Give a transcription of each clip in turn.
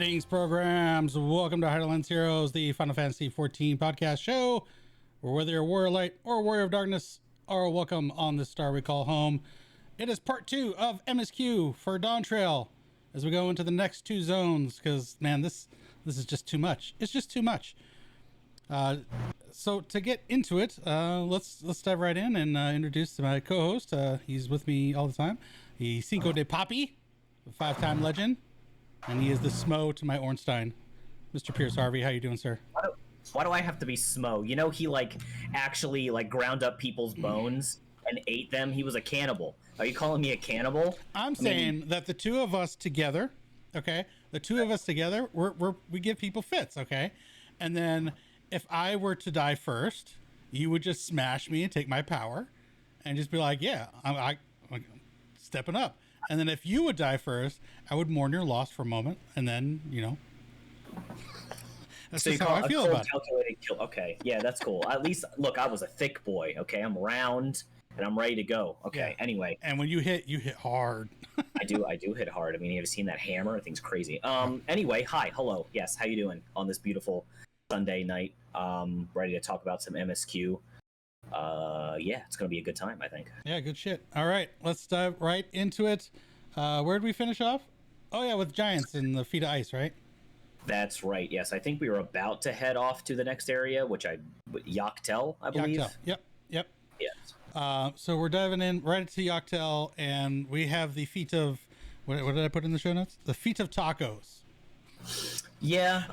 Greetings, programs. Welcome to Hydaelyn's Heroes, the Final Fantasy XIV podcast show, where whether you're a warrior of light or a warrior of darkness, are welcome on the star we call home. It is part 2 of MSQ for Dawntrail as we go into the next 2 zones, because, man, this is just too much. It's just too much. So to get into it, let's dive right in and introduce my co-host. He's with me all the time. He's Cinco de Papi, a 5-time legend. And he is the Smo to my Ornstein, Mr. Piers Harvey. How you doing, sir? Why do I have to be Smo? You know, he actually ground up people's bones and ate them. He was a cannibal. Are you calling me a cannibal? I'm saying that the two of us together, okay? The two of us together, we give people fits, okay? And then if I were to die first, you would just smash me and take my power, and just be like, yeah, I'm stepping up. And then if you would die first, I would mourn your loss for a moment, and then, you know, that's just how I feel about it. Okay, yeah, that's cool. At least, look, I was a thick boy, okay? I'm round, and I'm ready to go. Okay, yeah. Anyway. And when you hit hard. I do hit hard. I mean, have you seen that hammer? That thing's crazy. Anyway, hi, hello. Yes, how you doing on this beautiful Sunday night? Ready to talk about some MSQ. Yeah, it's gonna be a good time, I think. Yeah, good shit. All right, let's dive right into it. Where did we finish off? Oh yeah, with giants and the feet of ice, right? That's right. Yes, I think we were about to head off to the next area, Yak'Tel, I believe. Yak'Tel. Yep. Yes. So we're diving in right into Yak'Tel, and we have the feet of what did I put in the show notes? The feet of tacos. Yeah,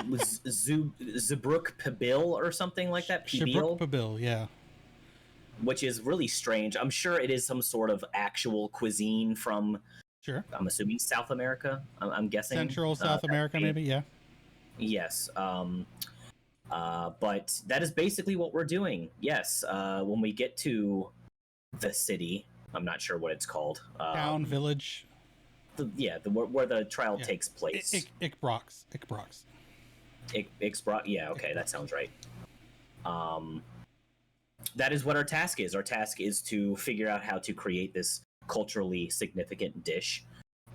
was Zabruk Pabil or something like that. Zabruk Pabil, yeah. Which is really strange. I'm sure it is some sort of actual cuisine from. Sure. I'm assuming South America. I'm guessing Central South America, maybe. Yeah. Yes. But that is basically what we're doing. Yes. When we get to the city, I'm not sure what it's called. Town, village. Where the trial takes place. Ikbrox. Yeah, okay, that sounds right. That is what our task is. Our task is to figure out how to create this culturally significant dish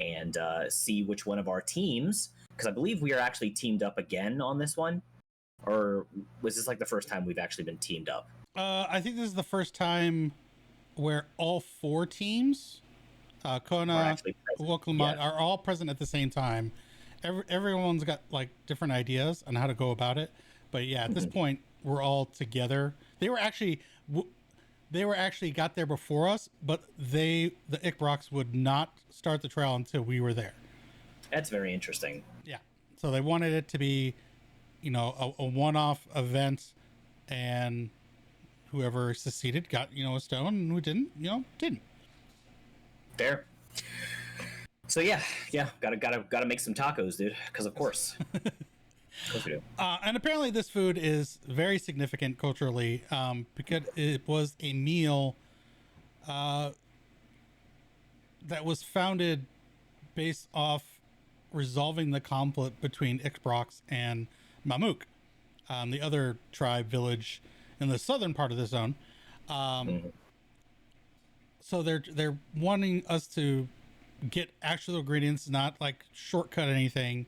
and see which one of our teams, because I believe we are actually teamed up again on this one. Or was this like the first time we've actually been teamed up? I think this is the first time where all 4 teams... Kona, Woklamat are all present at the same time. Everyone's got like different ideas on how to go about it, but yeah, at this point we're all together. They were actually got there before us, but the Ikbrox would not start the trial until we were there. That's very interesting. Yeah, so they wanted it to be, you know, a one-off event, and whoever succeeded got, you know, a stone, and who didn't, you know, didn't. Fair. So yeah, gotta make some tacos, dude. Because of course. Of course we do. And apparently, this food is very significant culturally, because it was a meal that was founded based off resolving the conflict between Ikbrox and Mamuk, the other tribe village in the southern part of the zone. So they're wanting us to get actual ingredients, not like shortcut anything.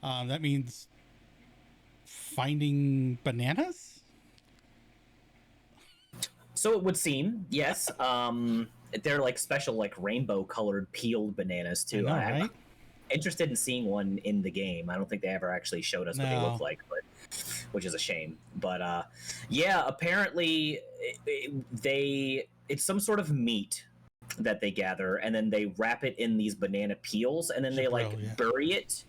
That means finding bananas. So it would seem, yes. They're like special, like rainbow colored peeled bananas too. I'm interested in seeing one in the game. I don't think they ever actually showed us what they look like, but which is a shame. But yeah, apparently it's some sort of meat that they gather, and then they wrap it in these banana peels, and then they bury it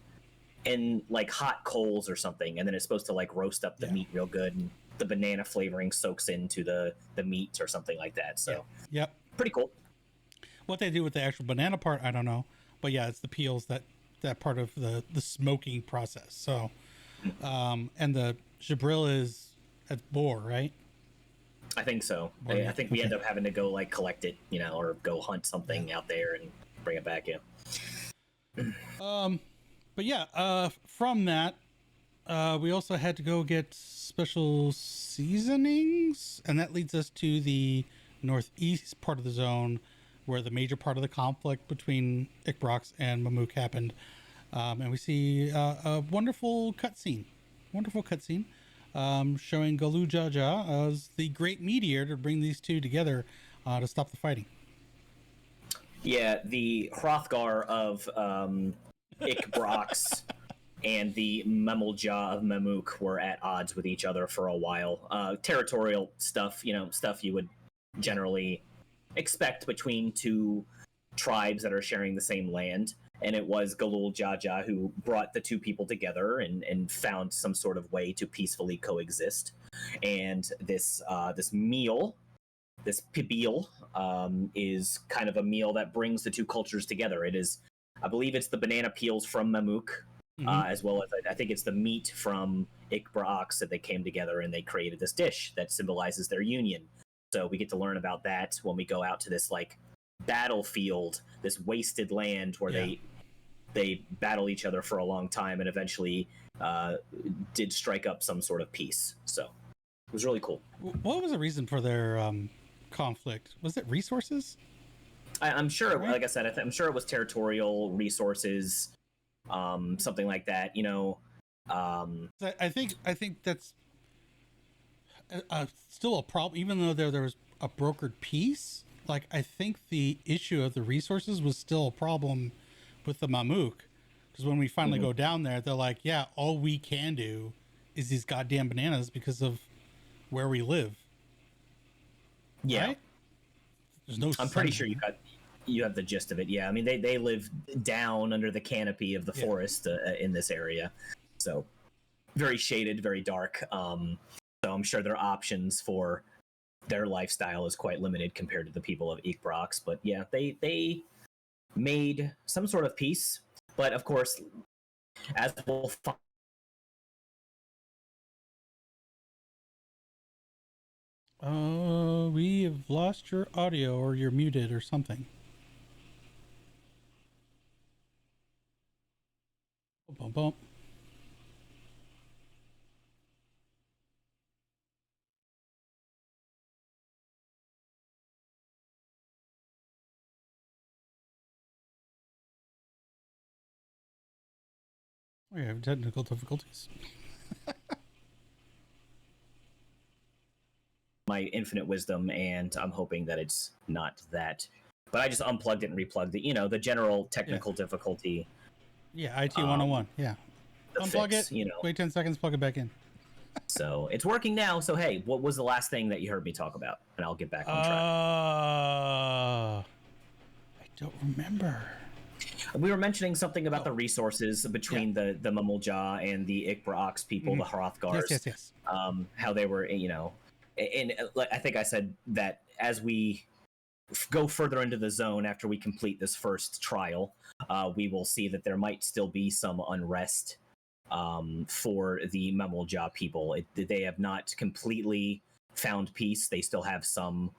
in like hot coals or something, and then it's supposed to like roast up the meat real good, and the banana flavoring soaks into the meat or something like that. So yep, pretty cool. What they do with the actual banana part, I don't know, but yeah, it's the peels that part of the smoking process. So and the Jabril is at boar, right? I think so. I think we end up having to go like collect it, you know, or go hunt something out there and bring it back. Yeah. But yeah, from that, we also had to go get special seasonings, and that leads us to the northeast part of the zone, where the major part of the conflict between Ikbrox and Mamuk happened. And we see a wonderful cutscene, showing Galoo Jaja as the great mediator to bring these two together to stop the fighting. Yeah, the Hrothgar of Ikbrox and the Memelja of Mamuk were at odds with each other for a while. Territorial stuff, stuff you would generally expect between two tribes that are sharing the same land. And it was Galul Jaja who brought the two people together and found some sort of way to peacefully coexist. And this meal, this pibil, is kind of a meal that brings the two cultures together. It is, I believe, it's the banana peels from Mamuk, as well as I think it's the meat from Ikbrox that they came together and they created this dish that symbolizes their union. So we get to learn about that when we go out to this like battlefield, this wasted land where they battle each other for a long time and eventually did strike up some sort of peace. So it was really cool. What was the reason for their conflict? Was it resources? I'm sure, right? Like I said, I'm sure it was territorial resources, something like that. I think that's still a problem, even though there was a brokered peace. Like, I think the issue of the resources was still a problem with the Mamuk, because when we finally go down there, they're like, yeah, all we can do is these goddamn bananas because of where we live. Yeah. Right? There's no I'm pretty sure you have the gist of it. Yeah, I mean, they live down under the canopy of the forest in this area, so very shaded, very dark. So I'm sure their options for their lifestyle is quite limited compared to the people of Ikbrox. But yeah, they made some sort of peace. But of course, as we'll find, we have lost your audio, or you're muted or something. Bump, bump. We have technical difficulties. my infinite wisdom, and I'm hoping that it's not that. But I just unplugged it and replugged it. The general technical difficulty. Yeah, IT 101. Yeah. Unplug fix, it, wait 10 seconds, plug it back in. So it's working now. So, hey, what was the last thing that you heard me talk about? And I'll get back on track. I don't remember. We were mentioning something about the resources between the Mamulja and the Ikbrox people, the Hrothgars. Yes. How they were, and I think I said that as we go further into the zone after we complete this first trial, we will see that there might still be some unrest for the Mamulja people. They have not completely found peace. They still have some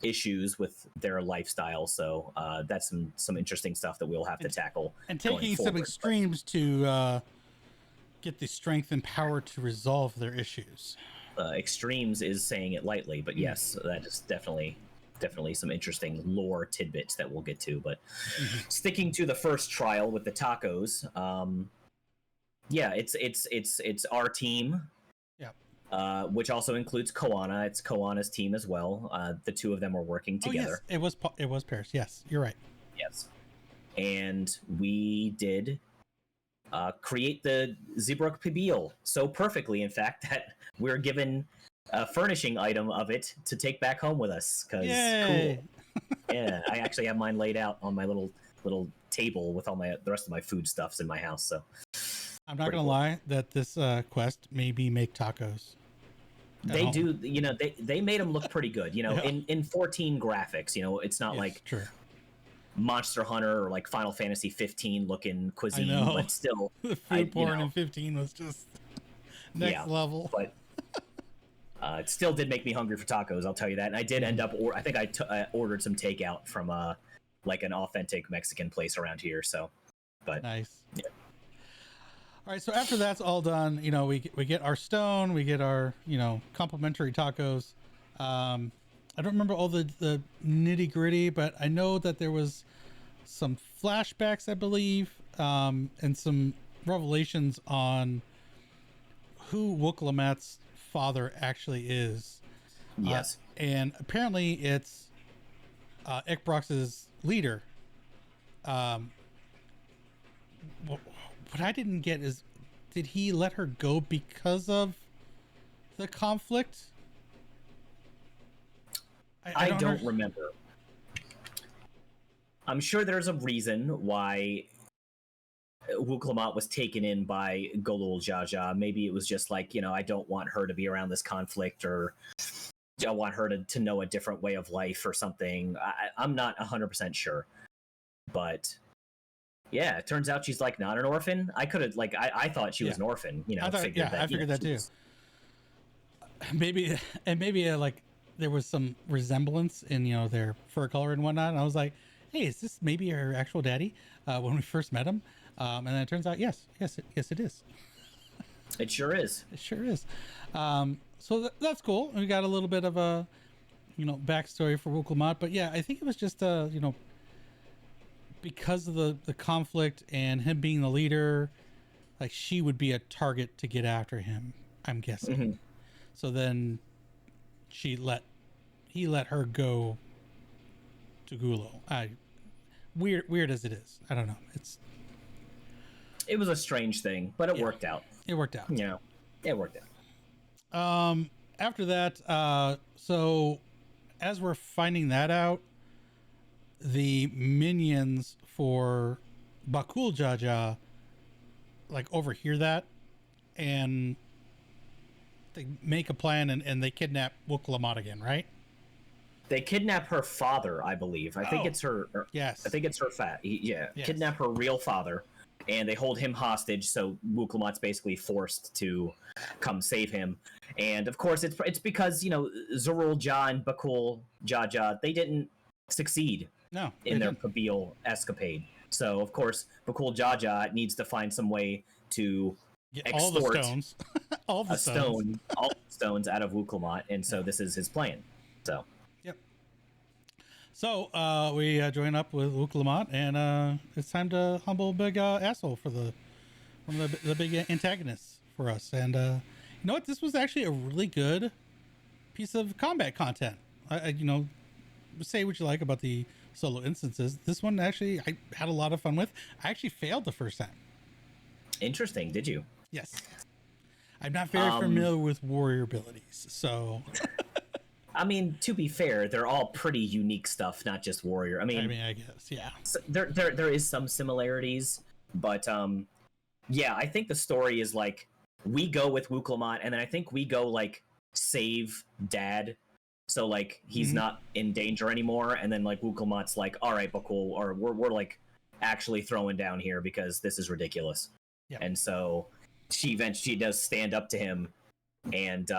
issues with their lifestyle, so that's some interesting stuff that we'll have to tackle. And taking some extremes to get the strength and power to resolve their issues. Extremes is saying it lightly, but yes, that is definitely some interesting lore tidbits that we'll get to. But sticking to the first trial with the tacos, it's our team. Which also includes Koana. It's Koana's team as well. The two of them are working together. Yes. It was Piers. Yes, you're right. Yes, and we did create the Zeebrugge Pibil so perfectly, in fact, that we're given a furnishing item of it to take back home with us. Because cool. Yeah, I actually have mine laid out on my little table with all the rest of my foodstuffs in my house. So I'm not gonna lie that this quest maybe make tacos. They do, they made them look pretty good, in 14 graphics, it's not like Monster Hunter or like Final Fantasy 15 looking cuisine, but still the food porn in 15 was just next level. But it still did make me hungry for tacos, I'll tell you that. And I did end up, I think I ordered some takeout from like an authentic Mexican place around here. So, but nice. Yeah. All right, so after that's all done, we get our stone, we get our, complimentary tacos. I don't remember all the nitty gritty, but I know that there was some flashbacks, I believe, and some revelations on who Wukalamat's father actually is. Yes. And apparently it's Ikbrox's leader. What I didn't get is, did he let her go because of the conflict? I don't remember. I'm sure there's a reason why Wukalamat was taken in by Golul Jaja. Maybe it was just like, I don't want her to be around this conflict, or I want her to know a different way of life or something. I'm not 100% sure. But yeah, it turns out she's like not an orphan. I could have I thought she was an orphan. I figured that too. Maybe like there was some resemblance in their fur color and whatnot. And I was like, hey, is this maybe her actual daddy when we first met him? And then it turns out, yes, it is. It sure is. It sure is. So that's cool. We got a little bit of a backstory for Wukalamat, but yeah, I think it was just because of the conflict and him being the leader, like she would be a target to get after him, I'm guessing. Mm-hmm. So then he let her go to Gulo. Weird as it is, I don't know. It was a strange thing, but it worked out. It worked out. It worked out. After that, so as we're finding that out, the minions for Bakul Jaja overhear that, and they make a plan and they kidnap Wukalamat again, right? They kidnap her father, I believe. I think it's her. Yes. I think it's her Yes. Kidnap her real father, and they hold him hostage. So Wukalamat's basically forced to come save him. And of course, it's because Zerul Ja and Bakul Jaja, they didn't succeed in their Kabil escapade. So of course, Bakul Jaja needs to find some way to get all the stones, all the stones out of Wukalamat, and so this is his plan. So. Yep. So we join up with Wukalamat, and it's time to humble big asshole for one of the big antagonists for us. And you know what? This was actually a really good piece of combat content. Say what you like about the solo instances. This one actually I had a lot of fun with. I actually failed the first time. Interesting. Did you? Yes. I'm not very familiar with warrior abilities, so. I mean, to be fair, they're all pretty unique stuff, not just warrior. I mean, I guess, yeah. So there is some similarities, but yeah, I think the story is like we go with Wukalamat, and then I think we go save Dad, so he's not in danger anymore, and then Wukalamat's all right, Bakul, or we're actually throwing down here because this is ridiculous. Yeah. And so she eventually does stand up to him, and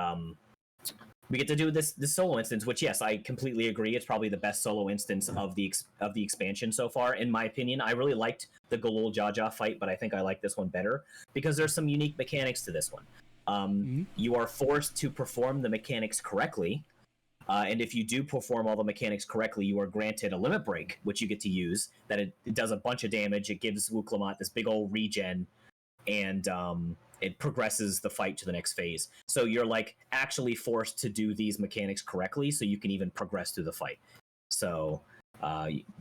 we get to do this solo instance, which yes, I completely agree. It's probably the best solo instance of the expansion so far, in my opinion. I really liked the Golul Jaja fight, but I think I like this one better because there's some unique mechanics to this one. You are forced to perform the mechanics correctly, and if you do perform all the mechanics correctly, you are granted a limit break, which you get to use. That it does a bunch of damage. It gives Wukalamat this big old regen, and it progresses the fight to the next phase. So you're actually forced to do these mechanics correctly so you can even progress through the fight. So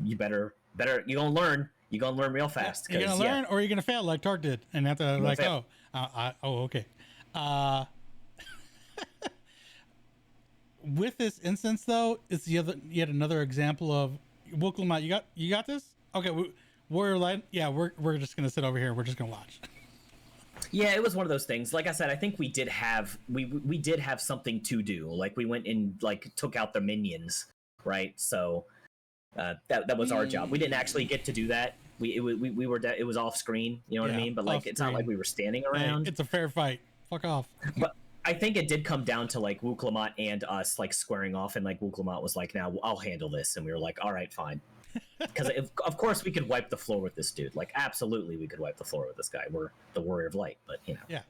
you better you're gonna learn. You're gonna learn real fast. You're gonna learn, or you're gonna fail like Tark did, and have to okay. With this instance though, it's yet another example of Wukalamat. You got this. Okay, warrior line. Yeah, we're just gonna sit over here. We're just gonna watch. Yeah, it was one of those things. Like I said, I think we did have something to do. We went and took out the minions, right? So that was our job. We didn't actually get to do that. We were it was off screen. You know what I mean? But it's not like we were standing around. Hey, it's a fair fight. Fuck off. But I think it did come down to Wukalamat and us squaring off, and Wukalamat was "Now I'll handle this," and we were all right, fine. Because of course we could wipe the floor with this dude. Absolutely, we could wipe the floor with this guy. We're the Warrior of Light, but yeah,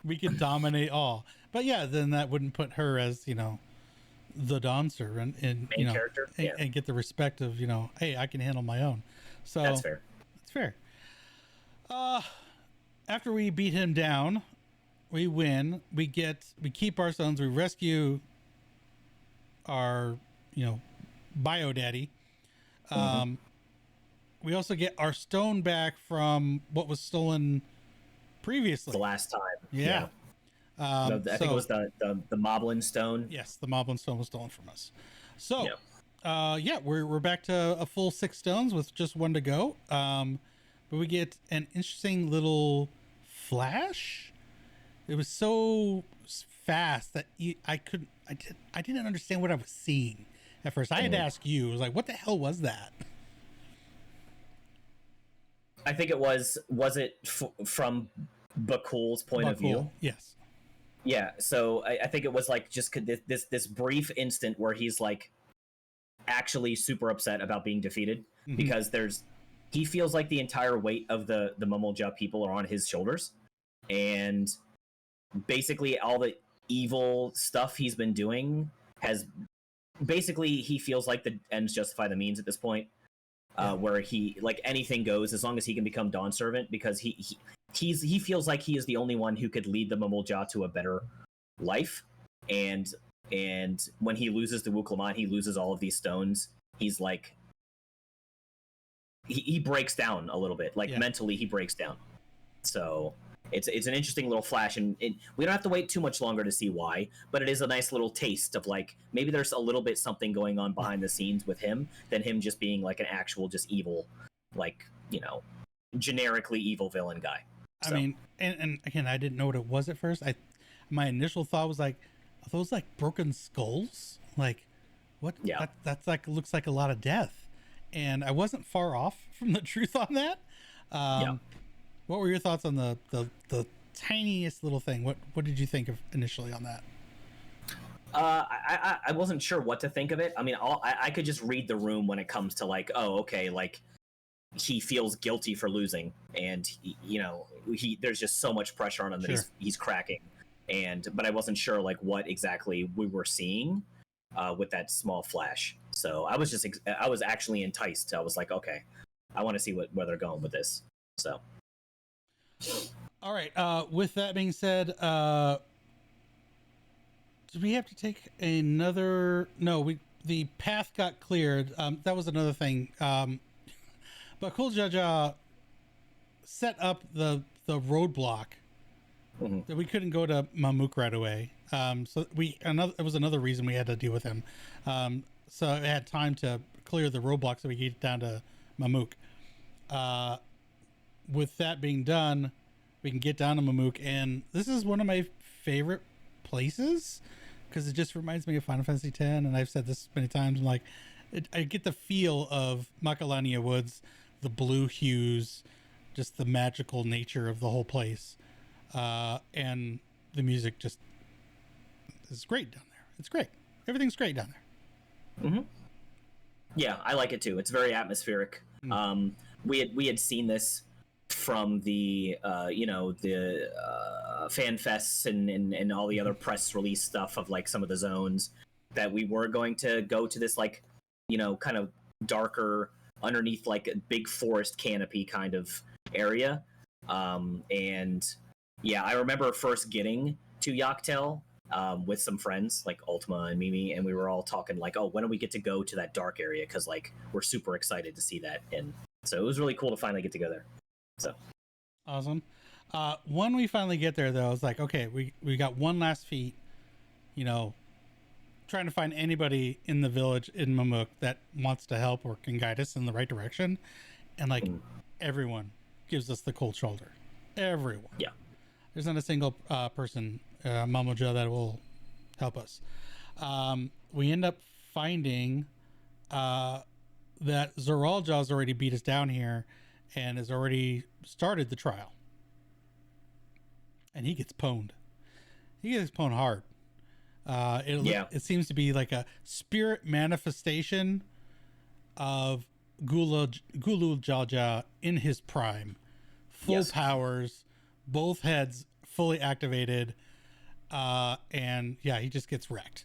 we could dominate all. But yeah, then that wouldn't put her as the dancer and main character, and get the respect of hey, I can handle my own. So that's fair. It's fair. Uh, after we beat him down, we win. We keep our stones. We rescue our, bio daddy. We also get our stone back from what was stolen previously. The last time. Yeah. I think it was the Moblin stone. Yes, the Moblin stone was stolen from us. So, we're back to a full 6 stones with just 1 to go. But we get an interesting little flash. It was so fast that I didn't understand what I was seeing at first. I had to ask you. I was like, "What the hell was that?" I think it was it from Bakul's point of view? Yes. Yeah, so I think it was like just this brief instant where he's like actually super upset about being defeated because he feels like the entire weight of the Mumulja people are on his shoulders, and basically all the evil stuff he's been doing has basically he feels like the ends justify the means at this point. Where he like anything goes as long as he can become Dawn Servant, because he feels like he is the only one who could lead the Mumulja to a better life, and when he loses the Wuklaman, he loses all of these stones. He's like he breaks down a little bit, like mentally he breaks down. So it's an interesting little flash, and we don't have to wait too much longer to see why, but it is a nice little taste of like maybe there's a little bit something going on behind the scenes with him than him just being like an actual just evil, like, generically evil villain guy. So. I mean, and again, I didn't know what it was at first. My initial thought was like, are those like broken skulls? Like, what? Yeah. That's like looks like a lot of death, and I wasn't far off from the truth on that. What were your thoughts on the tiniest little thing? What did you think of initially on that? I wasn't sure what to think of it. I mean, I could just read the room when it comes to like, oh, okay, like he feels guilty for losing, and there's just so much pressure on him that he's cracking, but I wasn't sure like what exactly we were seeing with that small flash. So I was actually enticed. I was like, okay, I want to see where they're going with this. So. All right. With that being said, did we have to take another? No, the path got cleared. That was another thing. But Cool Jaja set up the roadblock that we couldn't go to Mamuk right away. So it was another reason we had to deal with him. So I had time to clear the roadblock so we could get down to Mamuk. With that being done, we can get down to Mamuk, and this is one of my favorite places because it just reminds me of Final Fantasy X, and I've said this many times. I'm like, I get the feel of Macalania Woods, the blue hues, just the magical nature of the whole place, and the music just is great down there. It's great. Everything's great down there. Yeah, I like it too. It's very atmospheric. We had seen this from the fan fests and all the other press release stuff of like some of the zones that we were going to go to this like kind of darker underneath like a big forest canopy kind of area, and yeah, I remember first getting to Yak'Tel with some friends like Ultima and Mimi, and we were all talking like, oh, when do we get to go to that dark area, because like we're super excited to see that. And so it was really cool to finally get to go there. So awesome. When we finally get there, though, I was like, okay, we got one last feat, trying to find anybody in the village in Mamuk that wants to help or can guide us in the right direction. And like everyone gives us the cold shoulder. Everyone. Yeah. There's not a single person, Mumulja, that will help us. We end up finding that Zoralja's already beat us down here and has already started the trial. And he gets pwned. He gets pwned hard. It seems to be like a spirit manifestation of Gulul Jalja in his prime. Full powers, both heads fully activated, and yeah, he just gets wrecked.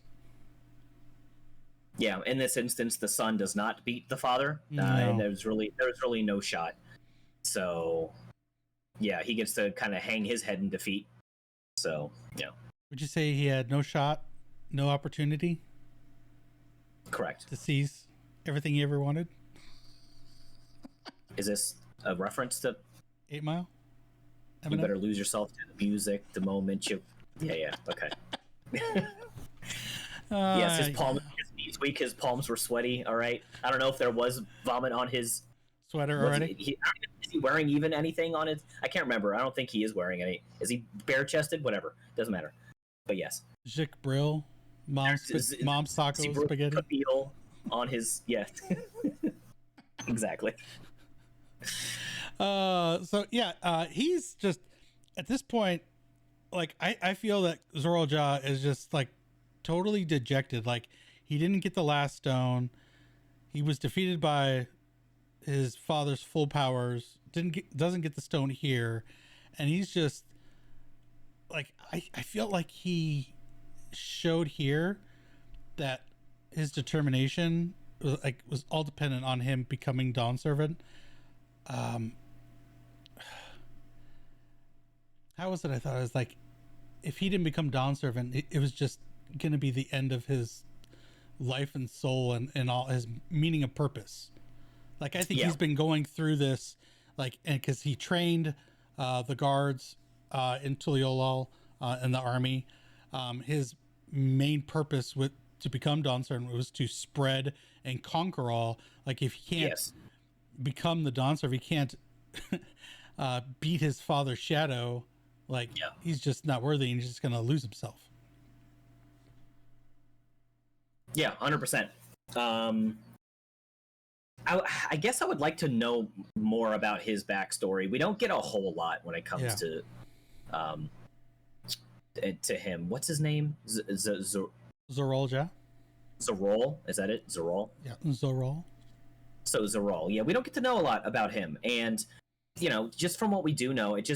Yeah, in this instance, the son does not beat the father, and there's really no shot. So, yeah, he gets to kind of hang his head in defeat. So yeah. Would you say he had no shot, no opportunity? Correct. To seize everything he ever wanted? Is this a reference to 8 Mile? You better lose yourself to the music the moment you... Yeah, okay. Yes, his palms, his knees weak, his palms were sweaty, all right? I don't know if there was vomit on his... Sweater already? Is he wearing even anything on it? I can't remember. I don't think he is wearing any. Is he bare-chested? Whatever. Doesn't matter. But yes. Jik Brill, mom's taco spaghetti. Cabille on his... Yeah. Exactly. So yeah, he's just at this point, like I feel that Zoraal is just like totally dejected. Like he didn't get the last stone. He was defeated by his father's full powers. Doesn't get the stone here, and he's just like I feel like he showed here that his determination was all dependent on him becoming Dawn Servant. How was it? I thought it was like, if he didn't become Dawn Servant, it was just going to be the end of his life and soul and all his meaning of purpose. Like, I think he's been going through this, like, and because he trained the guards in Tuliolol in the army. His main purpose to become Dawn Servant was to spread and conquer all. Like, if he can't become the Dawn Servant, he can't beat his father's shadow. Like, he's just not worthy, and he's just gonna lose himself. Yeah, 100%. I guess I would like to know more about his backstory. We don't get a whole lot when it comes to him. What's his name? Zoraal. Zoraal? Is that it? Zoraal? Yeah, Zoraal. So Zoraal, yeah, we don't get to know a lot about him, and you know, just from what we do know, it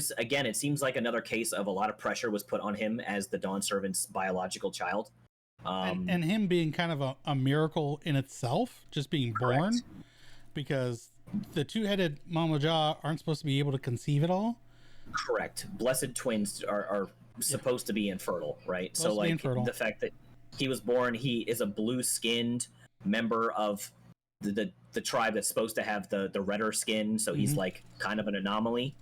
seems like another case of a lot of pressure was put on him as the Dawn Servant's biological child, and him being kind of a miracle in itself, just being born, because the two-headed Mama Jah aren't supposed to be able to conceive at all. Correct. Blessed twins are supposed to be infertile, right? So like the fact that he was born, he is a blue-skinned member of the tribe that's supposed to have the redder skin, so he's like kind of an anomaly.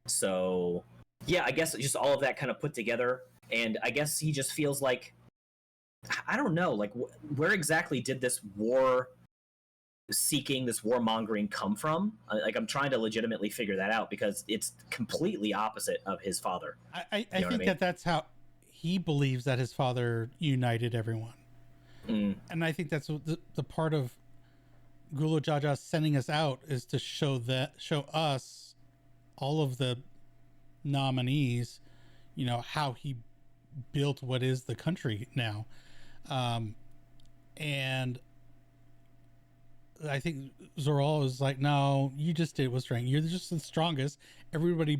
So yeah, I guess just all of that kind of put together, and I guess he just feels like, I don't know, like where exactly did this warmongering come from? Like, I'm trying to legitimately figure that out, because it's completely opposite of his father. I think that's how he believes that his father united everyone. And I think that's the part of Gulu Jaja sending us out, is to show us, all of the nominees, you know, how he built what is the country now. And I think Zoraal is like, no, you just did what's right. You're just the strongest. Everybody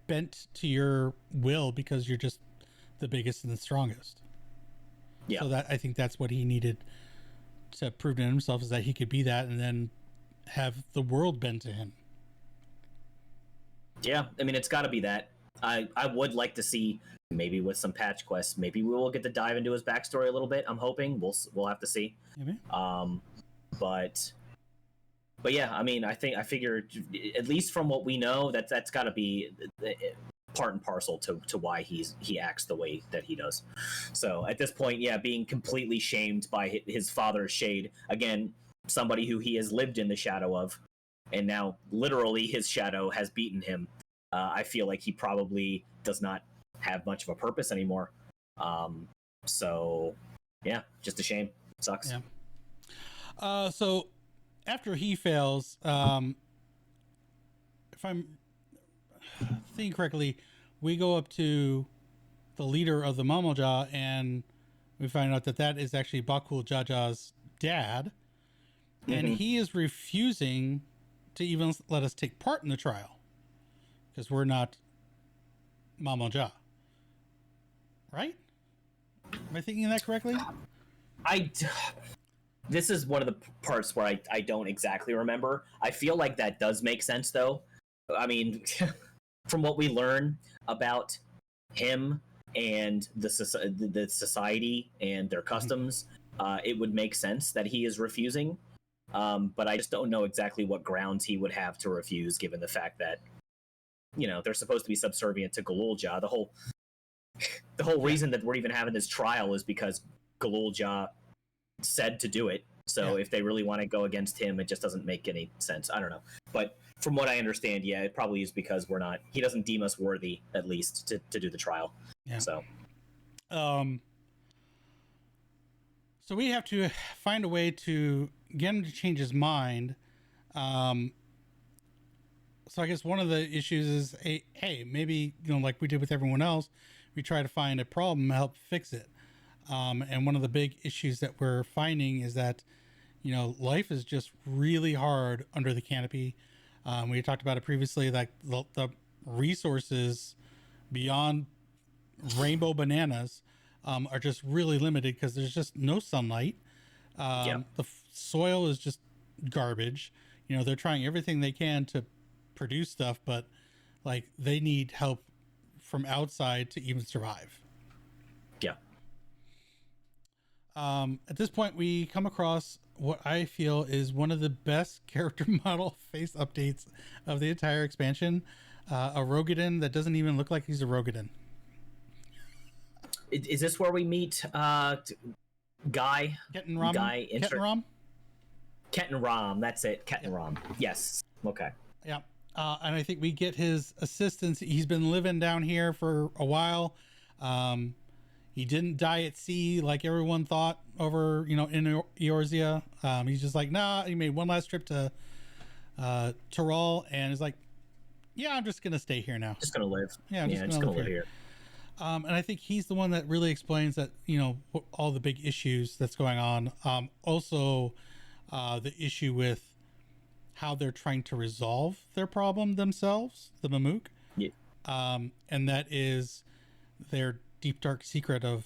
bent to your will because you're just the biggest and the strongest. Yeah. So I think that's what he needed to prove to himself, is that he could be that and then have the world bend to him. Yeah, I mean, it's got to be that. I would like to see, maybe with some patch quests, maybe we will get to dive into his backstory a little bit. I'm hoping we'll have to see. Maybe. But yeah, I mean, I figure, at least from what we know, that's got to be part and parcel to why he acts the way that he does. So at this point, yeah, being completely shamed by his father's shade, again, somebody who he has lived in the shadow of, and now literally his shadow has beaten him. I feel like he probably does not have much of a purpose anymore. So yeah, just a shame. It sucks. Yeah. So after he fails, if I'm thinking correctly, we go up to the leader of the Mamoja, and we find out that is actually Bakul Jaja's dad, and he is refusing to even let us take part in the trial because we're not Mamoja. Right? Am I thinking that correctly? This is one of the parts where I don't exactly remember. I feel like that does make sense, though. I mean, from what we learn about him and the society and their customs, it would make sense that he is refusing. But I just don't know exactly what grounds he would have to refuse, given the fact that, you know, they're supposed to be subservient to Galulja. The whole reason that we're even having this trial is because Galulja said to do it. So if they really want to go against him, it just doesn't make any sense. I don't know. But from what I understand, yeah, it probably is because he doesn't deem us worthy, at least, to do the trial. Yeah. So we have to find a way to get him to change his mind. So I guess one of the issues is, hey, maybe, you know, like we did with everyone else, we try to find a problem, help fix it. And one of the big issues that we're finding is that, you know, life is just really hard under the canopy. We talked about it previously, like the resources beyond rainbow bananas are just really limited because there's just no sunlight. The soil is just garbage. You know, they're trying everything they can to produce stuff, but like they need help from outside to even survive. Yeah. At this point, we come across what I feel is one of the best character model face updates of the entire expansion. A Rogadin that doesn't even look like he's a Rogadin. Is this where we meet Guy? Kettenram? Kettenram, that's it. Kettenram. Yes. Okay. Yeah. And I think we get his assistance. He's been living down here for a while. He didn't die at sea like everyone thought over, you know, in Eorzea. He's just like, nah, he made one last trip to Tyrol and is like, yeah, I'm just going to stay here now. Just going to live. Yeah, I'm just going to live here. And I think he's the one that really explains that, you know, all the big issues that's going on. Also, the issue with how they're trying to resolve their problem themselves, the Mamook. Yeah. And that is their deep, dark secret of,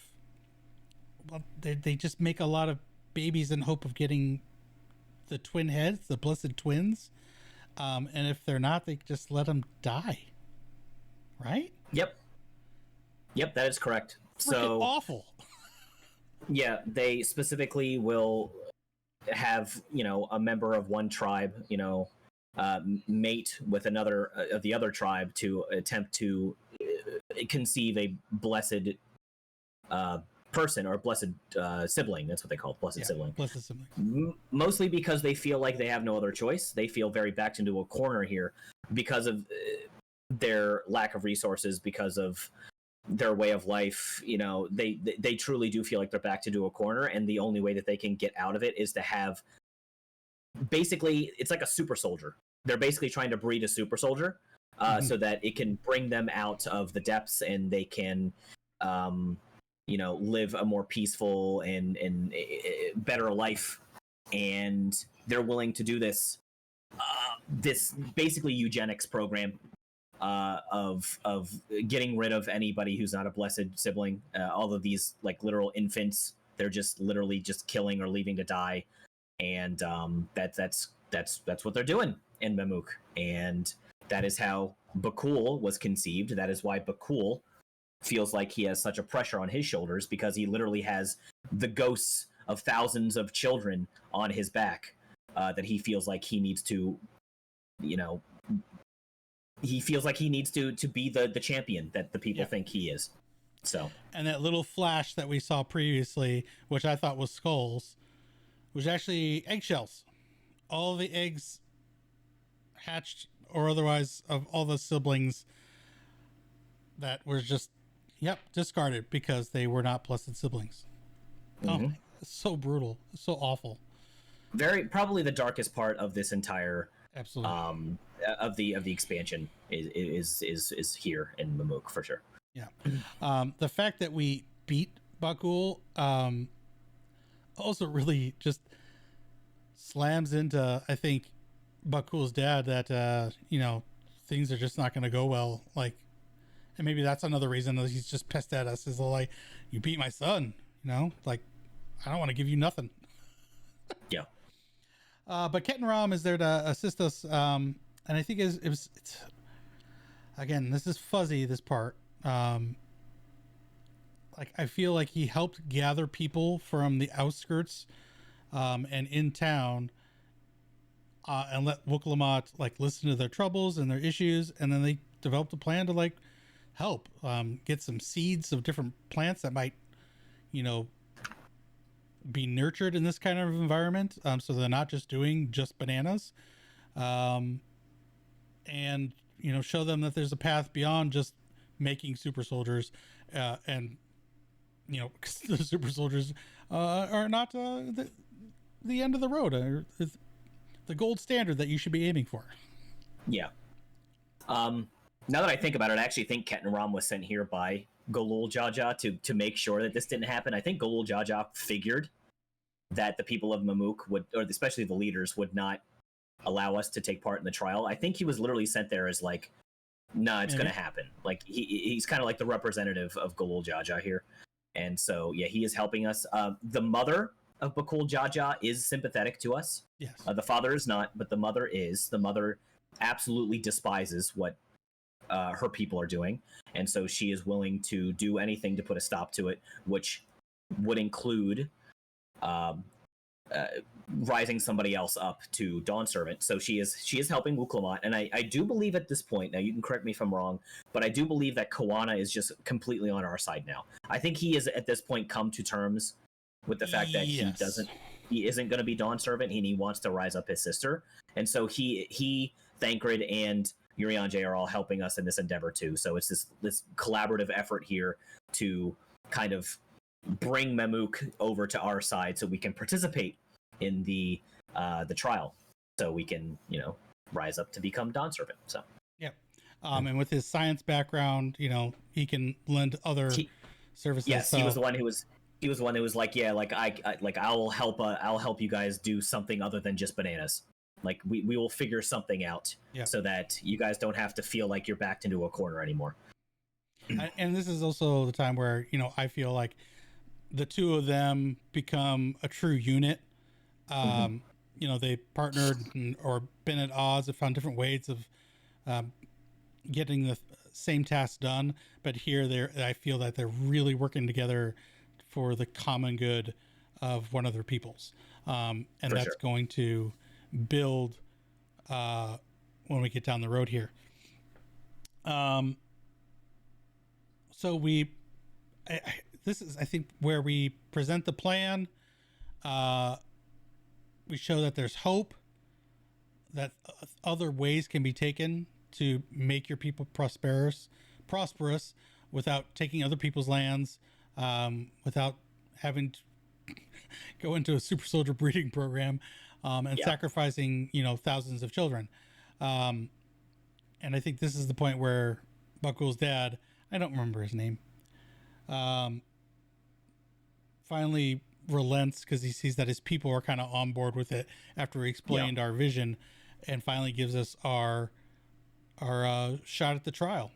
well, they just make a lot of babies in hope of getting the twin heads, the blessed twins. And if they're not, they just let them die. Right? Yep, that is correct. So awful. Yeah, they specifically will have, you know, a member of one tribe, you know, mate with another of the other tribe to attempt to conceive a blessed person or blessed sibling. That's what they call it, blessed sibling. Blessed sibling. Mostly because they feel like they have no other choice. They feel very backed into a corner here because of their lack of resources, because of their way of life. You know, they truly do feel like they're backed into a corner, and the only way that they can get out of it is to have, basically, it's like a super soldier. They're basically trying to breed a super soldier so that it can bring them out of the depths and they can you know, live a more peaceful and better life. And they're willing to do this this basically eugenics program of getting rid of anybody who's not a blessed sibling. All of these like literal infants, they're just literally just killing or leaving to die, and that's what they're doing in Mamook. And that is how Bakul was conceived. That is why Bakul feels like he has such a pressure on his shoulders, because he literally has the ghosts of thousands of children on his back that he feels like he needs to, you know, he feels like he needs to be the champion that the people think he is. So, and that little flash that we saw previously, which I thought was skulls, was actually eggshells. All the eggs hatched or otherwise of all the siblings that were just discarded because they were not blessed siblings. Oh, so brutal, so awful. Very probably the darkest part of this entire absolutely of the expansion is here in Mamook for sure. Yeah. The fact that we beat Bakul also really just slams into, I think, Bakul's dad that you know, things are just not going to go well. Like, and maybe that's another reason that he's just pissed at us, is like, you beat my son, you know, like, I don't want to give you nothing. Yeah. But Kettenram is there to assist us and I think it's again, this is fuzzy, this part. Like I feel like he helped gather people from the outskirts and in town, and let Wuklamot like listen to their troubles and their issues, and then they developed a plan to like help get some seeds of different plants that might, you know, be nurtured in this kind of environment, so they're not just doing just bananas, and you know, show them that there's a path beyond just making super soldiers, and you know, the super soldiers are not the end of the road, or the gold standard that you should be aiming for. Yeah. Now that I think about it, I actually think Ket and Ram was sent here by Golul Jaja to make sure that this didn't happen. I think Golul Jaja figured that the people of Mamuk would, or especially the leaders, would not allow us to take part in the trial. I think he was literally sent there as like, nah, it's going to happen. Like he's kind of like the representative of Golul Jaja here. And so, yeah, he is helping us. The mother of Bakul Jaja is sympathetic to us. Yes. The father is not, but the mother is. The mother absolutely despises what her people are doing. And so she is willing to do anything to put a stop to it, which would include rising somebody else up to Dawn Servant. So she is helping Wuklamot. And I do believe at this point, now you can correct me if I'm wrong, but I do believe that Kawana is just completely on our side now. I think he is at this point come to terms with the fact that he isn't going to be Dawn Servant, and he wants to rise up his sister. And so he Thancred, and Urianger are all helping us in this endeavor too. So it's this collaborative effort here to kind of bring Mamuk over to our side so we can participate in the trial, so we can, you know, rise up to become Dawn Servant. So yeah. And with his science background, you know, he can lend other services. Yes, he was the one who was like, yeah, like I'll help you guys do something other than just bananas. Like we will figure something out, so that you guys don't have to feel like you're backed into a corner anymore. And this is also the time where, you know, I feel like the two of them become a true unit. You know, they partnered or been at odds and found different ways of getting the same task done. But here, I feel that they're really working together for the common good of one of their peoples. And that's going to build when we get down the road here. So this is, I think, where we present the plan. We show that there's hope, that other ways can be taken to make your people prosperous without taking other people's lands, without having to go into a super soldier breeding program, and sacrificing, you know, thousands of children. And I think this is the point where Bakul's dad, I don't remember his name, finally relents because he sees that his people are kind of on board with it after we explained our vision, and finally gives us our shot at the trial.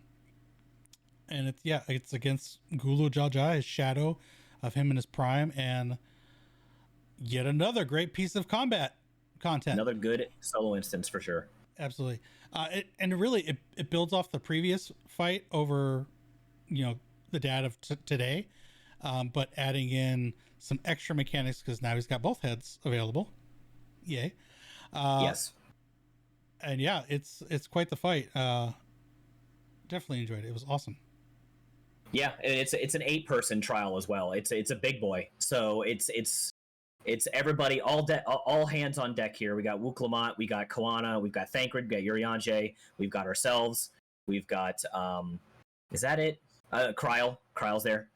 And it's against Golul Jaja, his shadow of him in his prime, and yet another great piece of combat content. Another good solo instance for sure. Absolutely. It builds off the previous fight over, you know, the dad of today, but adding in some extra mechanics because now he's got both heads available. Yay. Yes. And yeah, it's quite the fight. Definitely enjoyed it. It was awesome. Yeah, it's an 8-person trial as well. It's a big boy. So it's everybody, all hands on deck here. We got Wuklamot, we got Kawana, we've got Thancred, we got Urianger, we've got ourselves, we've got is that it? Kryle's there.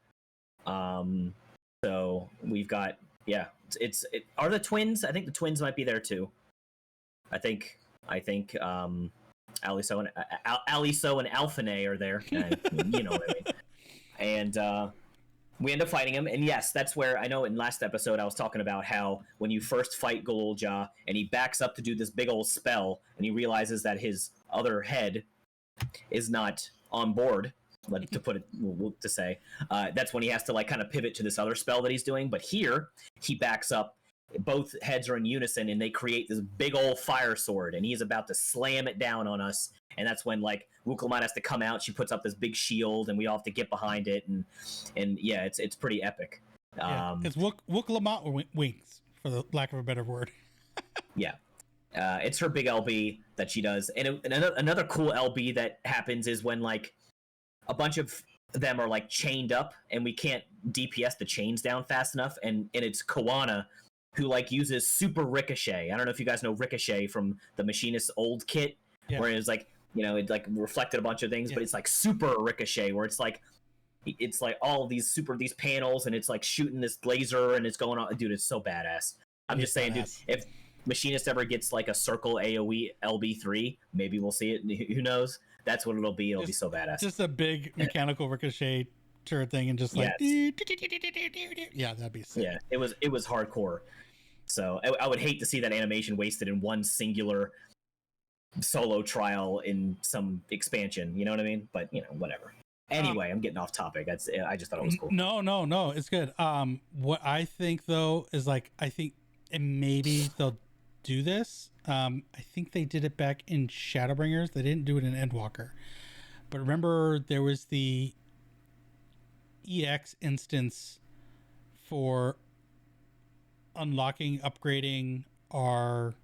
So we've got are the twins? I think the twins might be there too. I think Aliso and Alphinae are there. You know what I mean. And we end up fighting him, and yes, that's where I know in last episode I was talking about how when you first fight Golul Jaja and he backs up to do this big old spell and he realizes that his other head is not on board, to put it to say, that's when he has to like kind of pivot to this other spell that he's doing. But here he backs up both heads are in unison, and they create this big old fire sword, and he's about to slam it down on us. And that's when like Wuklamot has to come out. She puts up this big shield, and we all have to get behind it, and yeah, it's pretty epic. Yeah, it's Wuklamot wings, for the lack of a better word. Yeah. It's her big LB that she does. And another cool LB that happens is when like a bunch of them are like chained up and we can't DPS the chains down fast enough. And it's Kawana who like uses super ricochet. I don't know if you guys know ricochet from the Machinist's old kit, where it's like, you know, it like reflected a bunch of things, but it's like super ricochet where it's like all of these panels and it's like shooting this laser and it's going on. Dude, it's so badass. I'm just saying, dude, if Machinist ever gets like a circle AoE LB3, maybe we'll see it. Who knows? That's what it'll be. It'll be so badass. Just a big mechanical ricochet turret thing and just like yeah, that'd be sick. Yeah, it was hardcore. So I would hate to see that animation wasted in one singular solo trial in some expansion. You know what I mean? But you know, whatever. Anyway, I'm getting off topic. I just thought it was cool. No, it's good. What I think though is like and maybe they'll do this. I think they did it back in Shadowbringers. They didn't do it in Endwalker. But remember, there was the EX instance for unlocking, upgrading our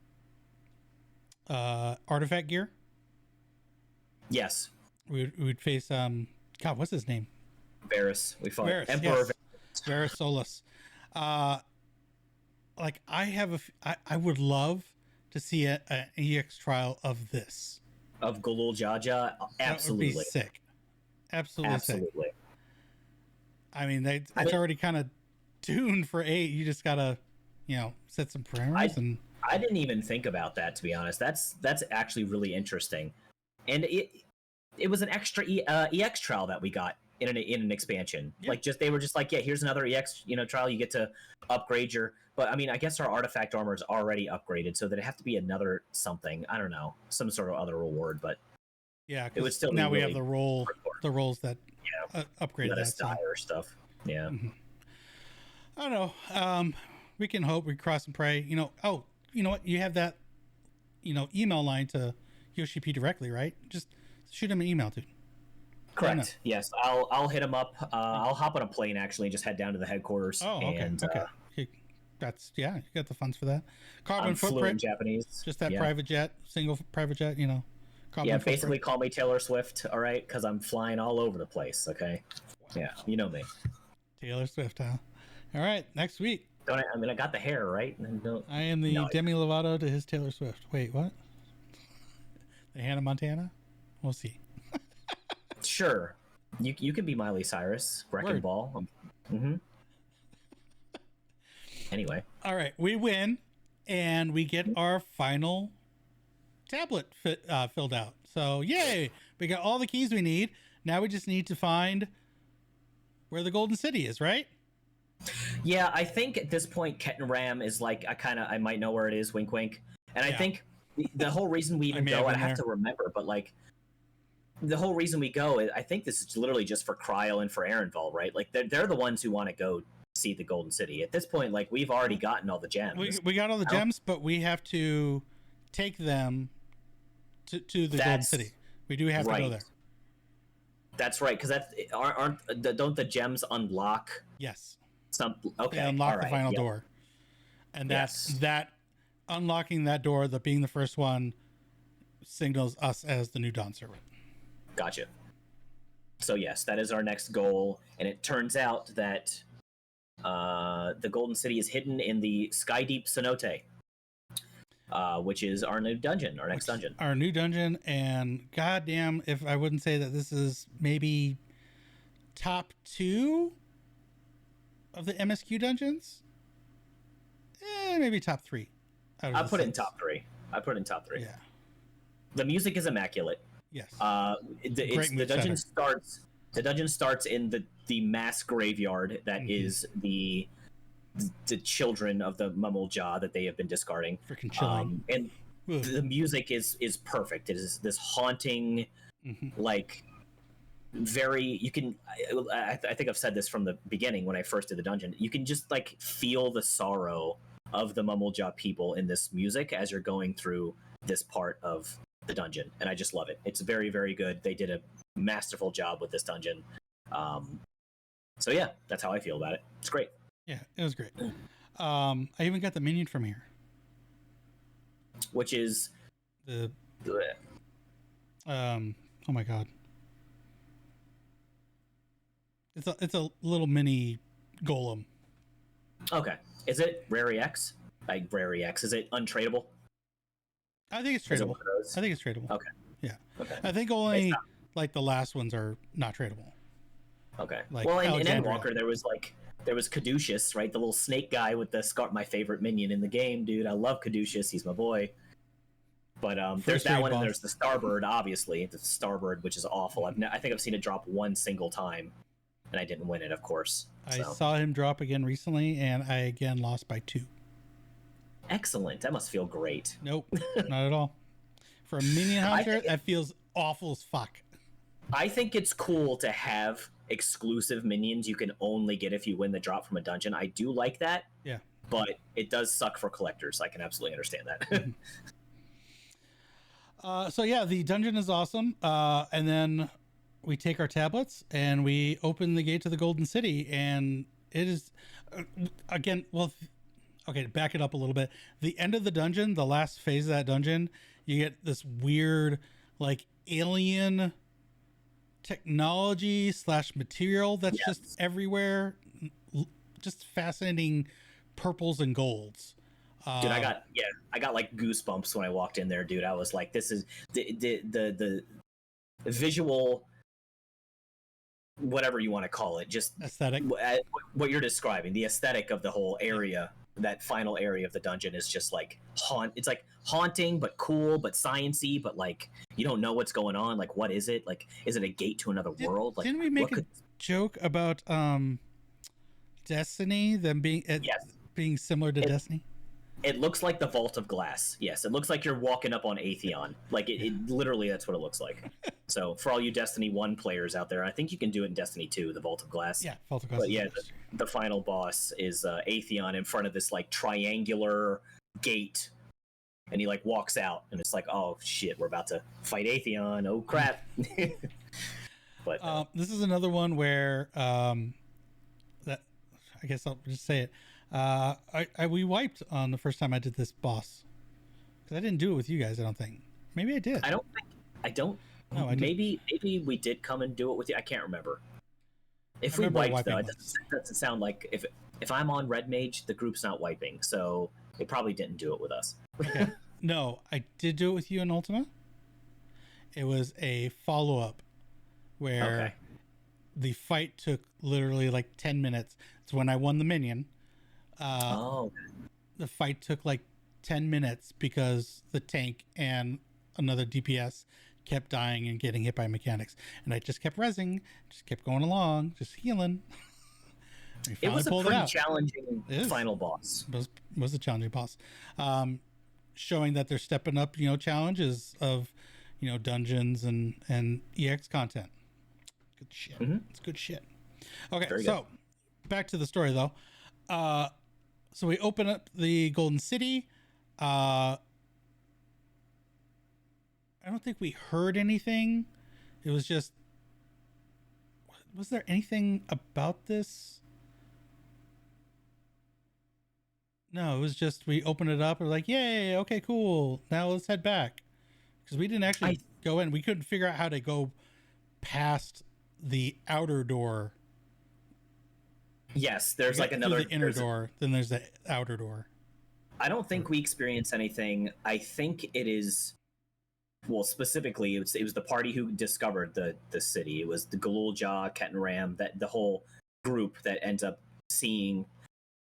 artifact gear. Yes. We would face God, what's his name? Varys. We fought Varys, Emperor yes. Varys Solus. Like I would love to see an EX trial of this. Of Galul Jaja, absolutely. That would be sick. Absolutely sick. I mean, it's already kind of tuned for 8. You just gotta, set some parameters. I didn't even think about that, to be honest. That's actually really interesting, and it was an extra EX trial that we got in an expansion. Yeah. Like they were just like, yeah, here's another EX trial. You get to upgrade your. But I mean, I guess our artifact armor is already upgraded, so that it have to be another something. I don't know, some sort of other reward. But yeah, it would still now we have the roles that upgrade that or stuff. Yeah, I don't know. We can hope, we cross and pray. You know what? You have that email line to Yoshi P directly, right? Just shoot him an email, dude. Correct. Yes, I'll hit him up. I'll hop on a plane actually and just head down to the headquarters. Oh, okay. And, okay. You got the funds for that. Carbon footprint. Japanese. Just that private jet, single private jet. Carbon footprint. Basically call me Taylor Swift. All right, because I'm flying all over the place. Okay. Wow. Yeah, you know me. Taylor Swift, huh? All right, next week. I got the hair right. I am the Demi Lovato to his Taylor Swift. Wait, what? The Hannah Montana? We'll see. Sure, you can be Miley Cyrus, Wrecking Ball. Anyway, all right, we win, and we get our final tablet filled out. So yay, we got all the keys we need. Now we just need to find where the Golden City is, right? Yeah, I think at this point, Ketten Ram is like I might know where it is. Wink, wink. And I think the whole reason we even go, I have to remember, but like the whole reason we go, I think this is literally just for Cryo and for Erenville, right? Like they're the ones who want to go see the Golden City. At this point, like we've already gotten all the gems. We got all the gems, but we have to take them to the Golden City. We do have to go there. That's right, because don't the gems unlock? Yes. Okay. They unlock the final door, and that unlocking that door, being the first one, signals us as the new Dawn servant. Gotcha. So yes, that is our next goal, and it turns out that the Golden City is hidden in the Skydeep Cenote, which is our new dungeon, our next dungeon. Our new dungeon, and goddamn, if I wouldn't say that this is maybe top 2 of the MSQ dungeons, maybe top 3. I put it in top 3. Yeah. The music is immaculate. Yes. The dungeon starts in the mass graveyard that is the children of the Mummeljaw that they have been discarding. Freaking chilling. And the music is perfect. It is this haunting, like very. You can. I think I've said this from the beginning when I first did the dungeon. You can just like feel the sorrow of the Mumblejaw people in this music as you're going through this part of the dungeon, and I just love it. It's very, very good. They did a masterful job with this dungeon. So yeah, that's how I feel about it. It's great. Yeah, it was great. I even got the minion from here, which is the oh my god, it's a little mini golem. Okay, is it Rare X? Like Rare X, is it untradeable? I think it's tradable. I think it's tradable. Okay. Yeah. Okay. I think only like the last ones are not tradable. Okay. Like well, in Endwalker, there was Caduceus, right? The little snake guy with the scar. My favorite minion in the game, dude. I love Caduceus. He's my boy. But there's that one, and there's the Starbird, obviously. The Starbird, which is awful. I think I've seen it drop one single time, and I didn't win it, of course. I saw him drop again recently, and I again lost by 2. Excellent. That must feel great. Nope, not at all. For a minion hunter, that feels awful as fuck. I think it's cool to have exclusive minions you can only get if you win the drop from a dungeon. I do like that. Yeah. But it does suck for collectors. I can absolutely understand that. So yeah, the dungeon is awesome. And then we take our tablets and we open the gate to the Golden City, and it is again, well, okay, to back it up a little bit. The end of the dungeon, the last phase of that dungeon, you get this weird like alien technology / material that's just everywhere, just fascinating purples and golds. Dude, I got like goosebumps when I walked in there, dude. I was like, this is the visual, whatever you want to call it, just aesthetic. What you're describing, the aesthetic of the whole area, that final area of the dungeon is just like it's like haunting but cool but sciencey, but like you don't know what's going on. Like, what is it? Like, is it a gate to another world? Like, didn't we make a joke about Destiny, them being similar to Destiny? It looks like the Vault of Glass. Yes, it looks like you're walking up on Atheon. Like, it literally, that's what it looks like. So, for all you Destiny 1 players out there, I think you can do it in Destiny 2, the Vault of Glass. Yeah, Vault of Glass. But yeah, the final boss is Atheon in front of this, like, triangular gate. And he, like, walks out, and it's like, oh, shit, we're about to fight Atheon. Oh, crap. But this is another one where, that I guess I'll just say it. We wiped on the first time I did this boss, because I didn't do it with you guys. I don't think. Maybe I did. I don't. No, maybe we did come and do it with you. I can't remember. If we wiped though, it doesn't sound like if I'm on Red Mage, the group's not wiping, so they probably didn't do it with us. Okay. No, I did do it with you in Ultima. It was a follow-up where the fight took literally like 10 minutes. It's when I won the minion. The fight took like 10 minutes because the tank and another DPS kept dying and getting hit by mechanics, and I just kept rezzing, just kept going along, just healing. It was a pretty challenging final boss. It was a challenging boss, showing that they're stepping up, challenges of, dungeons and EX content. Good shit. Mm-hmm. It's good shit. Okay, very so good. Back to the story though. So we open up the Golden City. I don't think we heard anything. It was just, was there anything about this? No, it was just, we opened it up. We're like, yay, okay, cool. Now let's head back. Because we didn't actually go in. We couldn't figure out how to go past the outer door. Yes, there's like another the inner door, then there's the outer door. I don't think we experienced anything. I think it is, well, specifically, it was the party who discovered the city. It was the Galuljaw, Ketanram, that the whole group that ends up seeing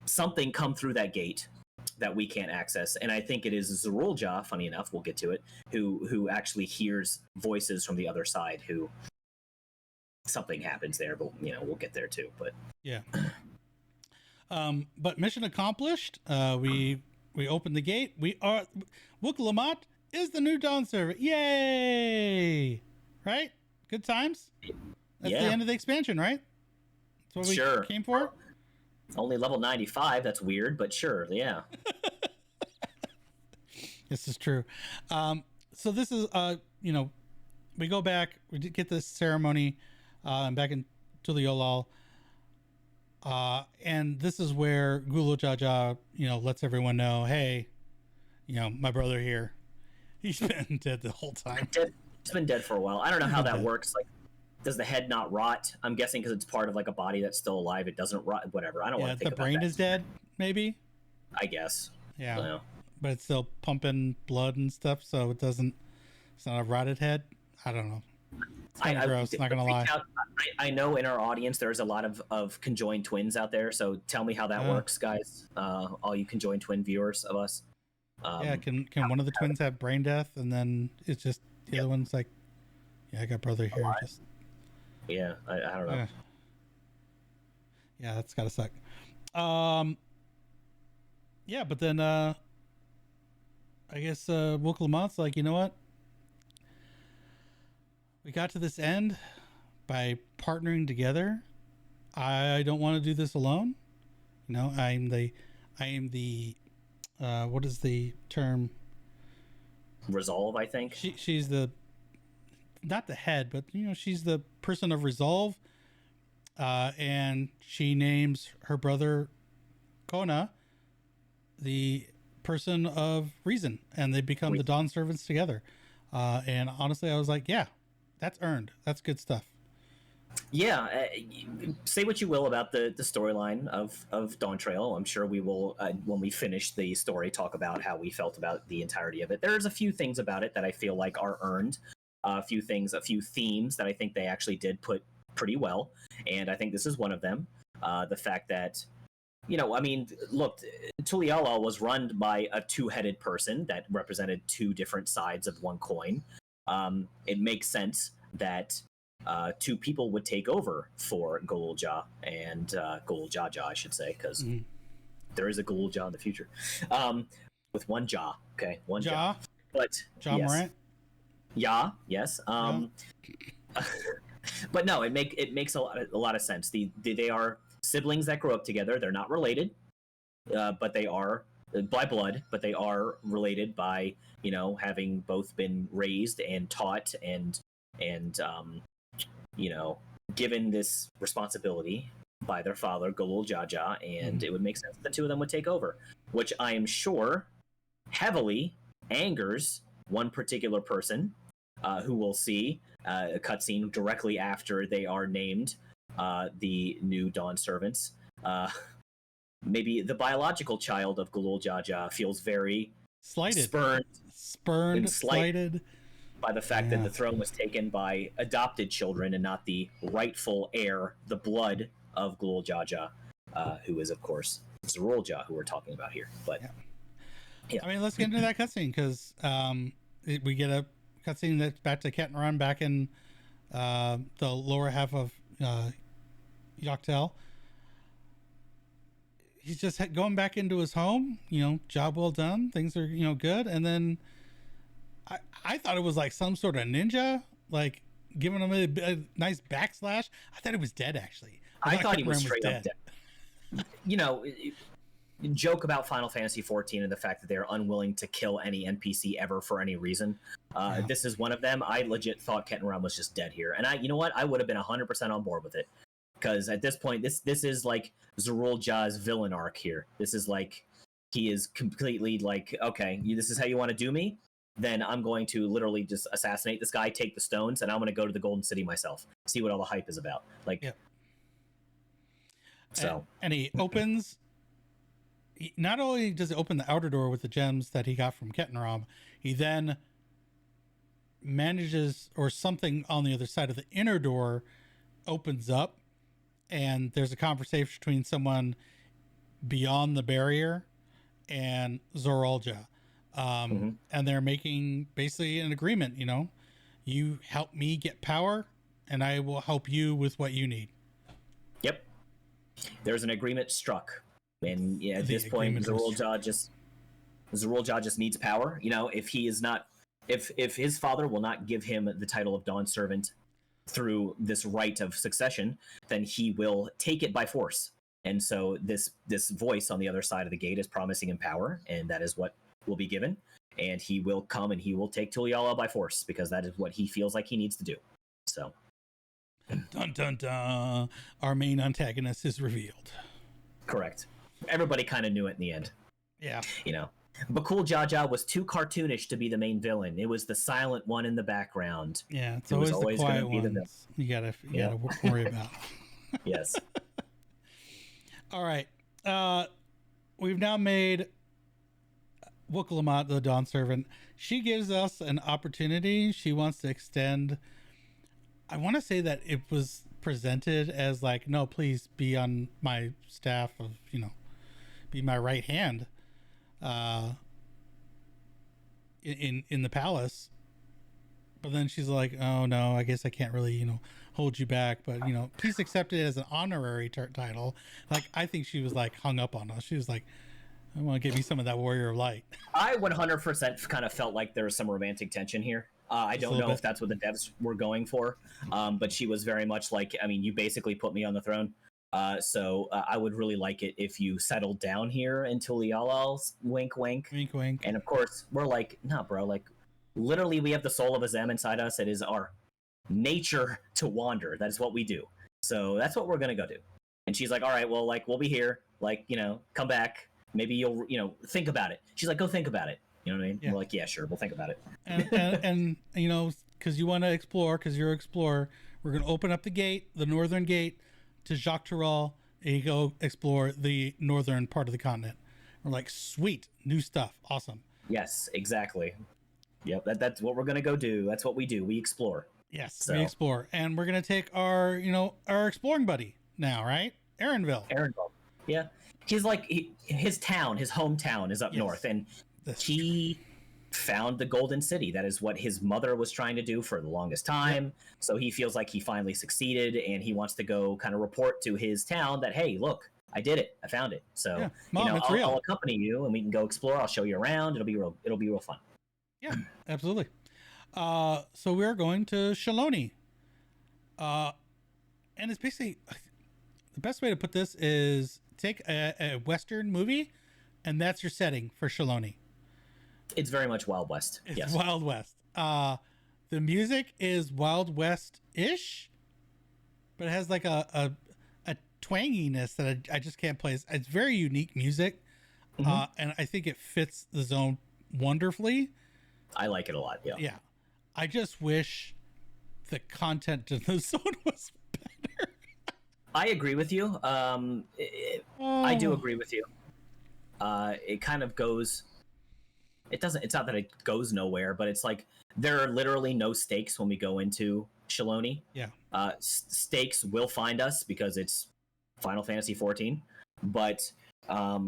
something come through that gate that we can't access. And I think it is Zeruljaw, funny enough, we'll get to it, who actually hears voices from the other side, who something happens there, but we'll get there too. But yeah. But mission accomplished. We opened the gate. We are Wook Lamont is the new Dawn server. Yay! Right? Good times. That's the end of the expansion, right? That's what we came for. Only level 95. That's weird, but sure, yeah. This is true. So this is, we go back, we did get this ceremony back in Tuliolal. And this is where Gulu Jaja, lets everyone know, hey, my brother here, he's been dead the whole time. He's been dead for a while. I don't know how that works. Like, does the head not rot? I'm guessing because it's part of like a body that's still alive. It doesn't rot. Whatever. I don't want to think about that. The brain is dead, maybe. I guess. Yeah. But it's still pumping blood and stuff, so it's not a rotted head. I don't know. It's kind of gross, not gonna lie. I know in our audience there's a lot of conjoined twins out there, so tell me how that works, guys. All you conjoined twin viewers of us. Can one of the twins have brain death, and then it's just the other one's like, yeah, I got brother here. I don't know. Yeah, that's gotta suck. Yeah, but then I guess Wook Lamont's like, you know what? We got to this end by partnering together. I don't want to do this alone. I am the what is the term? Resolve, I think. She's the, not the head, but she's the person of resolve. And she names her brother Kona the person of reason, and they become the Dawn servants together. And honestly, I was like, yeah, that's earned. That's good stuff. Yeah, say what you will about the storyline of Dawntrail. I'm sure we will, when we finish the story, talk about how we felt about the entirety of it. There's a few things about it that I feel like are earned. A few themes that I think they actually did put pretty well, and I think this is one of them. The fact that, look, Tuliala was run by a two-headed person that represented two different sides of one coin. It makes sense that two people would take over for Golulja and Goluljaja, I should say, because there is a Golulja in the future. With one jaw, okay, one jaw. But Jaw Morant. Yeah, yes. But no, it makes a lot of sense. They are siblings that grow up together. They're not related, but they are by blood, but they are related by having both been raised and taught and given this responsibility by their father Goluljaja, and it would make sense that the two of them would take over, which I am sure heavily angers one particular person who we'll see a cutscene directly after they are named the new Dawn servants. Maybe the biological child of Goluljaja feels very slighted, spurned, slighted by the fact that the throne was taken by adopted children and not the rightful heir, the blood of Goluljaja, who is, of course, Zerulja, who we're talking about here. But yeah. I mean, let's get into that cutscene, because we get a cutscene that's back to Yak'Tel back in the lower half of Yak'Tel. He's just going back into his home, job well done. Things are, good. And then I thought it was like some sort of ninja, like giving him a nice backslash. I thought he was dead, actually. I thought he was straight up dead. Joke about Final Fantasy XIV and the fact that they're unwilling to kill any NPC ever for any reason. This is one of them. I legit thought Kettenram was just dead here. And I would have been 100% on board with it. Because at this point, this is like Zerulja's villain arc here. This is like, he is completely like, okay, this is how you want to do me? Then I'm going to literally just assassinate this guy, take the stones, and I'm going to go to the Golden City myself. See what all the hype is about. So. And he opens... Not only does he open the outer door with the gems that he got from Kettenram, he then manages, or something on the other side of the inner door opens up, and there's a conversation between someone beyond the barrier and Zerulja. And they're making basically an agreement, you help me get power and I will help you with what you need. Yep. There's an agreement struck. And at this point, Zerulja just needs power. If he is not, if his father will not give him the title of Dawn Servant through this right of succession, then he will take it by force. And so this voice on the other side of the gate is promising him power, and that is what will be given. And he will come and he will take Tuliala by force because that is what he feels like he needs to do. So, dun dun dun! Our main antagonist is revealed. Correct. Everybody kind of knew it in the end. Yeah. You know, Bakul Jaja was too cartoonish to be the main villain. It was the silent one in the background. Yeah, it's always the quiet ones. You gotta worry about. Yes. All right. We've now made Wukalamat the Dawn Servant. She gives us an opportunity. She wants to extend. I want to say that it was presented as like, no, please be on my staff of, be my right hand in the palace. But then she's like, oh no, I guess I can't really, hold you back. But, please accept it as an honorary title. Like, I think she was like hung up on us. She was like, I want to give me some of that warrior of light. I 100% kind of felt like there was some romantic tension here. I don't know if that's what the devs were going for, but she was very much like, I mean, you basically put me on the throne, so I would really like it if you settled down here in Tulialal's wink, wink. Wink, wink. And of course, we're like, no, bro, like, literally we have the soul of a Zem inside us. It is our nature to wander. That is what we do. So that's what we're going to go do. And she's like, all right, well, like, we'll be here. Like, come back. Maybe you'll, think about it. She's like, go think about it. You know what I mean? Yeah. We're like, yeah, sure, we'll think about it. and because you want to explore, because you're an explorer, we're going to open up the gate, the northern gate, to Yak'Tel, and you go explore the northern part of the continent. We're like, sweet, new stuff, awesome. Yes, exactly. Yep, that's what we're going to go do. That's what we do. We explore. Yes, we explore. And we're going to take our, our exploring buddy now, right? Aaronville. Yeah. He's like, his town, his hometown is up north, and he found the Golden City. That is what his mother was trying to do for the longest time. Yep. So he feels like he finally succeeded, and he wants to go kind of report to his town that, hey, look, I did it. I found it. So, yeah. Mom, it's real. I'll accompany you, and we can go explore. I'll show you around. It'll be real fun. Yeah, absolutely. So we're going to Shaaloani. And it's basically, the best way to put this is take a Western movie, and that's your setting for Shaaloani. It's very much Wild West. It's Wild West. The music is Wild West-ish, but it has like a twanginess that I just can't place. It's very unique music, and I think it fits the zone wonderfully. I like it a lot, yeah. Yeah. I just wish the content in the zone was better. I agree with you. I do agree with you. It kind of goes... it's not that it goes nowhere, but it's like there are literally no stakes when we go into Shaaloani. Yeah. Stakes will find us because it's Final Fantasy 14, but I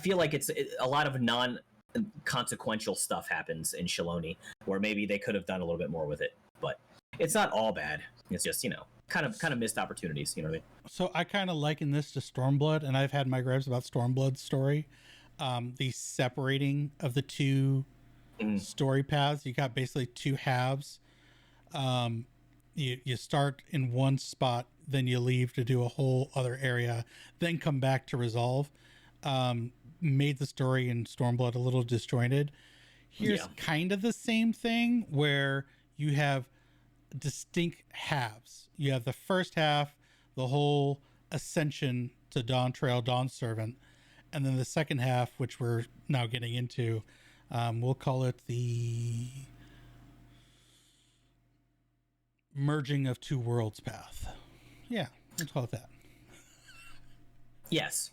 feel like it's a lot of non-consequential stuff happens in Shaaloani where maybe they could have done a little bit more with it, but it's not all bad. It's just, kind of missed opportunities, you know what I mean? So I kind of liken this to Stormblood, and I've had my gripes about Stormblood's story. The separating of the two story paths. You got basically two halves. You start in one spot, then you leave to do a whole other area, then come back to resolve. Made the story in Stormblood a little disjointed. Here's kind of the same thing where you have distinct halves. You have the first half, the whole ascension to Dawntrail, Dawn Servant, and then the second half, which we're now getting into, we'll call it the merging of two worlds path. Yeah, let's call it that. Yes.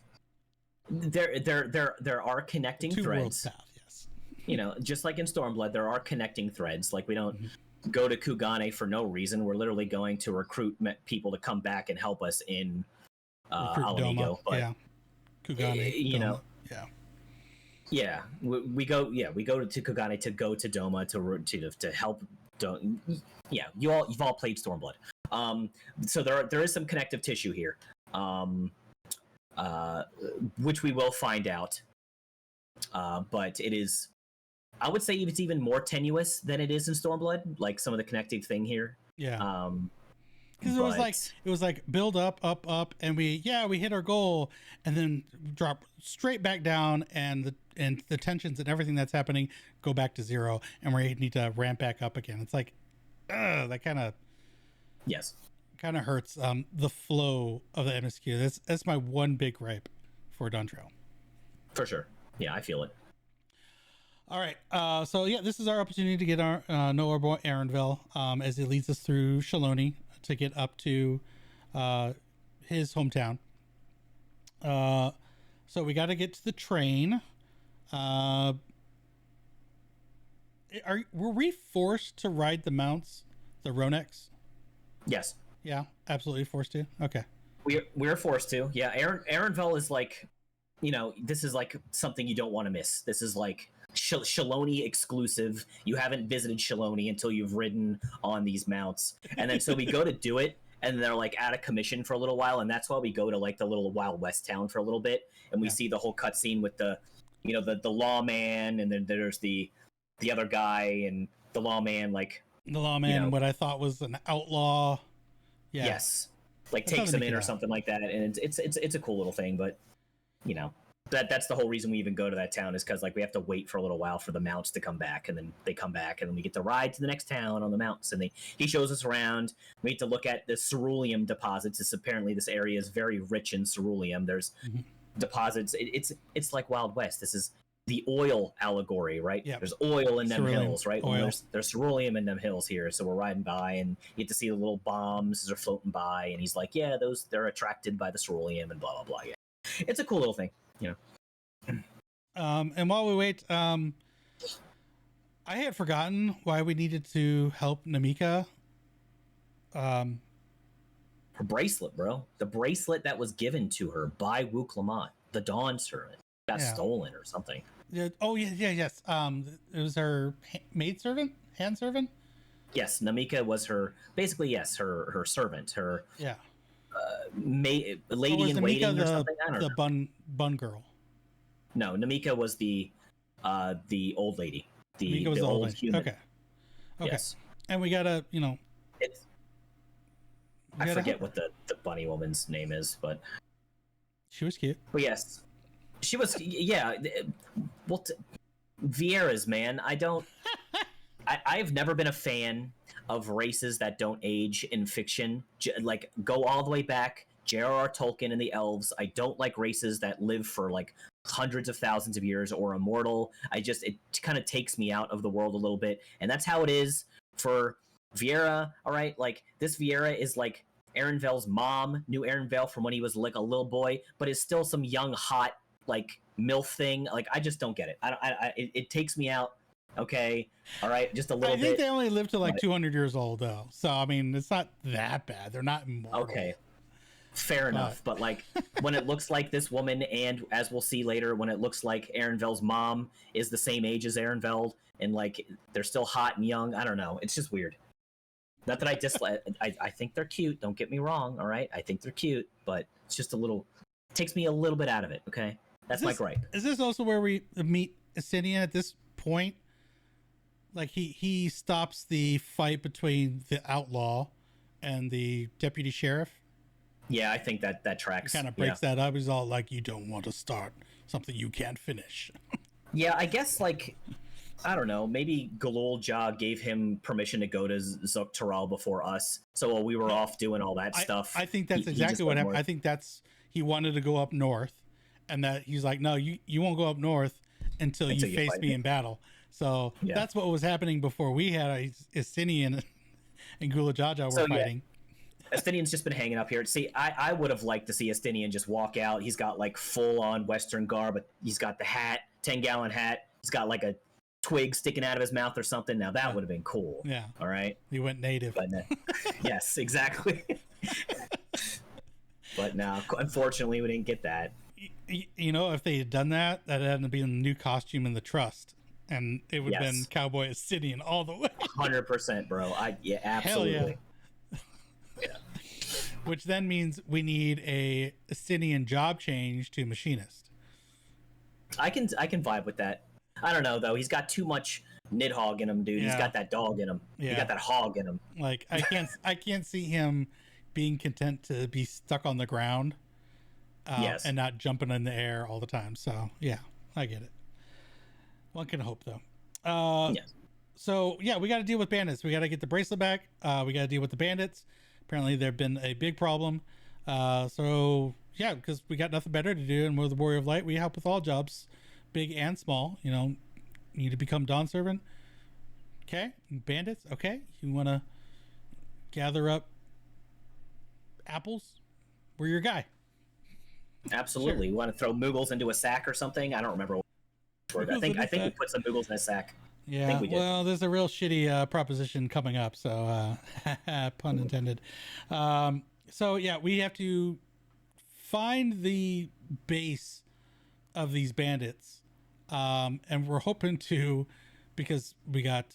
There are connecting two threads. Worlds path, yes. Just like in Stormblood, there are connecting threads. Like we don't go to Kugane for no reason. We're literally going to recruit people to come back and help us in Alamigo. But yeah. Kugane, we go to Kugane to go to Doma to help. You've all played Stormblood. So there is some connective tissue here, which we will find out. But it is, I would say it's even more tenuous than it is in Stormblood. Like some of the connective thing here. Yeah. because it was like build up, and we hit our goal, and then drop straight back down, and the tensions and everything that's happening go back to zero, and we need to ramp back up again. It's like, that kind of hurts the flow of the MSQ. That's my one big gripe for Dawntrail. For sure. Yeah, I feel it. All right. So yeah, this is our opportunity to get know our boy Arenville as he leads us through Shaaloani to get up to his hometown. So we got to get to the train. Were we forced to ride the mounts, the Roneks? Yes. Yeah, absolutely forced to. Okay. We're forced to. Yeah, Arenville is like, this is like something you don't want to miss. This is like Shaaloani exclusive. You haven't visited Shaaloani until you've ridden on these mounts, and then so we go to do it, and they're like out of commission for a little while, and that's why we go to like the little Wild West town for a little bit, and we see the whole cutscene with the lawman, and then there's the other guy, and the lawman what I thought was an outlaw. Yeah. Yes, like takes him in or something like that, and it's a cool little thing, but that's the whole reason we even go to that town, is because like we have to wait for a little while for the mounts to come back, and then they come back, and then we get to ride to the next town on the mounts, and he shows us around. We need to look at the ceruleum deposits. Apparently this area is very rich in ceruleum. There's deposits. It's like Wild West. This is the oil allegory, right? Yep. There's oil in them Ceruleum, hills, right? oil. There's ceruleum in them hills here. So we're riding by, and you get to see the little bombs as they're floating by, and he's like, yeah, they're attracted by the ceruleum and blah blah blah. Yeah, it's a cool little thing, And while we wait, I had forgotten why we needed to help Namika. Her bracelet, bro. The bracelet that was given to her by Wook Lamont, the Dawn servant, got stolen or something. Yeah. Oh yes. It was her maid servant, hand servant. Yes, Namika was her servant, her lady in waiting or something. I don't know. The bun girl. No, Namika was the old lady. Namika was the old lady. Human. Okay. Yes. And we gotta, I forget what the bunny woman's name is, but she was cute. But yes, she was. Yeah. Well, Vieira's, man. I've never been a fan of races that don't age in fiction. Like, go all the way back. J.R.R. Tolkien and the elves. I don't like races that live for like hundreds of thousands of years or immortal. It kind of takes me out of the world a little bit, and that's how it is for Vieira. All right, like this Vieira is like Arenville's mom knew Arenville from when he was like a little boy, but is still some young hot like MILF thing. Like, I just don't get it. It takes me out. Okay, all right, just a little bit. I think they only live to like 200 years old though, so I mean it's not that bad. They're not immortal. Okay. Fair enough, but like when it looks like this woman, and as we'll see later, when it looks like Arenville's mom is the same age as Arenville, and like they're still hot and young, I don't know. It's just weird. Not that I dislike. I think they're cute. Don't get me wrong. All right, I think they're cute, but it's just takes me a little bit out of it. Okay, that's my gripe. Is this also where we meet Estinian at this point? Like he stops the fight between the outlaw and the deputy sheriff. Yeah, I think that tracks. Kind of breaks that up. He's all like, "You don't want to start something you can't finish." Yeah, I guess like, I don't know. Maybe Galul Ja gave him permission to go to Zuk-Taral before us. So while we were off doing all that stuff, I think that's exactly what happened. I think he wanted to go up north, and that he's like, "No, you won't go up north until you face me in battle." So that's what was happening before we had Estinian and Gula Jaja were fighting. Estinian's just been hanging up here. See, I would have liked to see Estinian just walk out. He's got like full-on Western garb, but he's got the hat, 10-gallon hat. He's got like a twig sticking out of his mouth or something. Now that would have been cool. Yeah. All right. He went native. But yes, exactly. But no, unfortunately, we didn't get that. If they had done that, that had to be in the new costume in the Trust. And it would have been Cowboy Estinian all the way. 100%, bro. Absolutely. Hell yeah. Which then means we need a Estinian job change to machinist. I can vibe with that. I don't know though. He's got too much Nidhogg in him, dude. Yeah. He's got that dog in him. Yeah. He got that hog in him. Like I can't see him being content to be stuck on the ground, Yes. and not jumping in the air all the time. So yeah, I get it. One can hope though. Yes. So yeah, we got to deal with bandits. We got to get the bracelet back. We got to deal with the bandits. Apparently, they've been a big problem. So yeah, because we got nothing better to do, and we're the Warrior of Light. We help with all jobs, big and small. You know, you need to become Dawn Servant. Okay, bandits. Okay, you want to gather up apples? We're your guy. Absolutely. Sure. You want to throw Moogles into a sack or something? I don't remember what word. I think we put some Moogles in a sack. Yeah. I think we did. Well, there's a real shitty proposition coming up, so pun intended. So yeah, we have to find the base of these bandits, and we're hoping to, because we got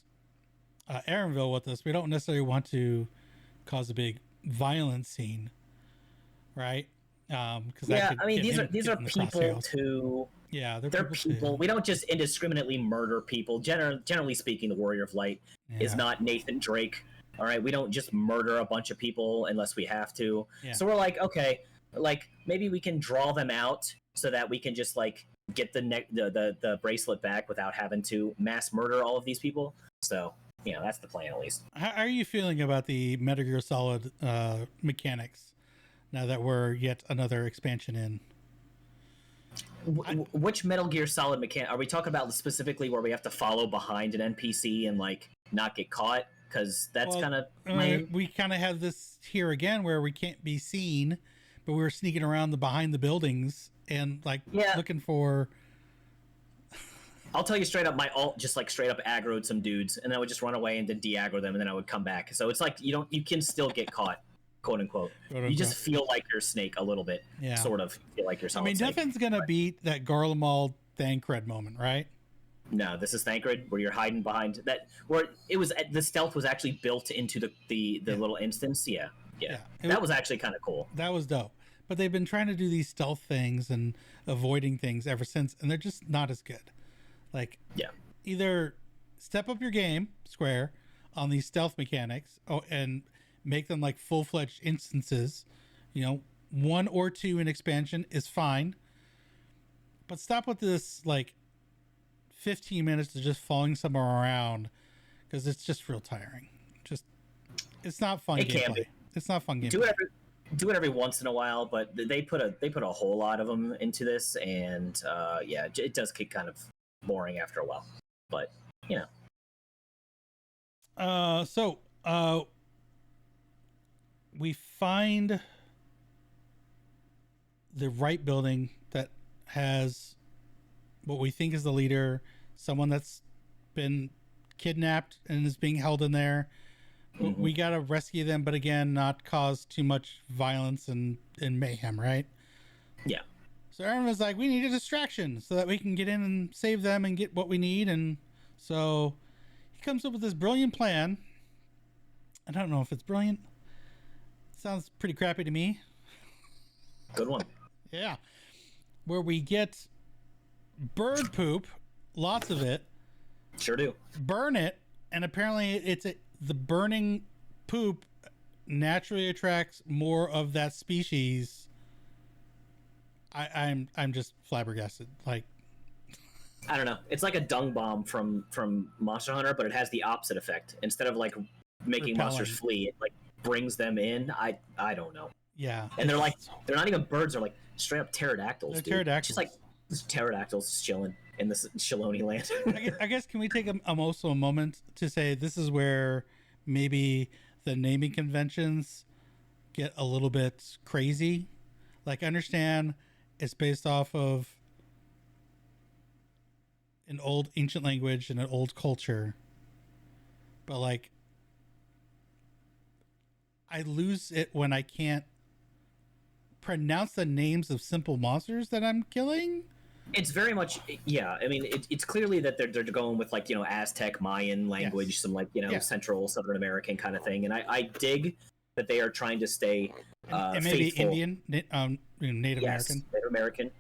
Aaronville with us. We don't necessarily want to cause a big violent scene, right? Because I mean, these are people too. Yeah, they're people. We don't just indiscriminately murder people. Generally speaking, the Warrior of Light is not Nathan Drake. All right, we don't just murder a bunch of people unless we have to. Yeah. So we're like, okay, like maybe we can draw them out so that we can just like get the bracelet back without having to mass murder all of these people. So that's the plan at least. How are you feeling about the Metal Gear Solid mechanics now that we're yet another expansion in? Which Metal Gear Solid mechanic are we talking about specifically, where we have to follow behind an NPC and like not get caught? Because that's kind of we kind of have this here again where we can't be seen, but we were sneaking around behind the buildings and like looking for. I'll tell you straight up, my ult just like straight up aggroed some dudes, and then I would just run away and then de-aggro them, and then I would come back. So it's like you can still get caught, quote unquote. You just feel like you're Snake a little bit, sort of feel like you're Solid Snake. Nothing's gonna beat that Garlemald Thancred moment, right? No, this is Thancred, where you're hiding behind that. Where it was the stealth was actually built into the little instance. Yeah. That was actually kind of cool. That was dope. But they've been trying to do these stealth things and avoiding things ever since, and they're just not as good. Like, either step up your game, Square, on these stealth mechanics, and make them like full-fledged instances. 1 or 2 in expansion is fine, but stop with this like 15 minutes of just following someone around, because it's just real tiring. It's not fun gameplay. It's not fun gameplay. Do it every once in a while, but they put a whole lot of them into this, and it does get kind of boring after a while, but we find the right building that has what we think is the leader, someone that's been kidnapped and is being held in there. Mm-hmm. We gotta rescue them, but again, not cause too much violence and mayhem, right? Yeah. So Aaron was like, we need a distraction so that we can get in and save them and get what we need. And so he comes up with this brilliant plan. I don't know if it's brilliant. Sounds pretty crappy to me. Good one. Yeah. Where we get bird poop, lots of it. Sure do. Burn it, and apparently the burning poop naturally attracts more of that species. I'm just flabbergasted. Like, I don't know. It's like a dung bomb from Monster Hunter, but it has the opposite effect. Instead of like making monsters flee, it like brings them in. I don't know. Yeah. And they're not even birds. They're like straight up pterodactyls. They're pterodactyls. Just like pterodactyls chilling in this Shaaloani land. I guess can we take also a moment to say this is where maybe the naming conventions get a little bit crazy. Like, I understand it's based off of an old ancient language and an old culture, but like, I lose it when I can't pronounce the names of simple monsters that I'm killing. It's very much, I mean, it's clearly that they're going with like, Aztec, Mayan language, some like, Central Southern American kind of thing. And I dig that they are trying to stay and maybe faithful. Indian, Native American. Native American.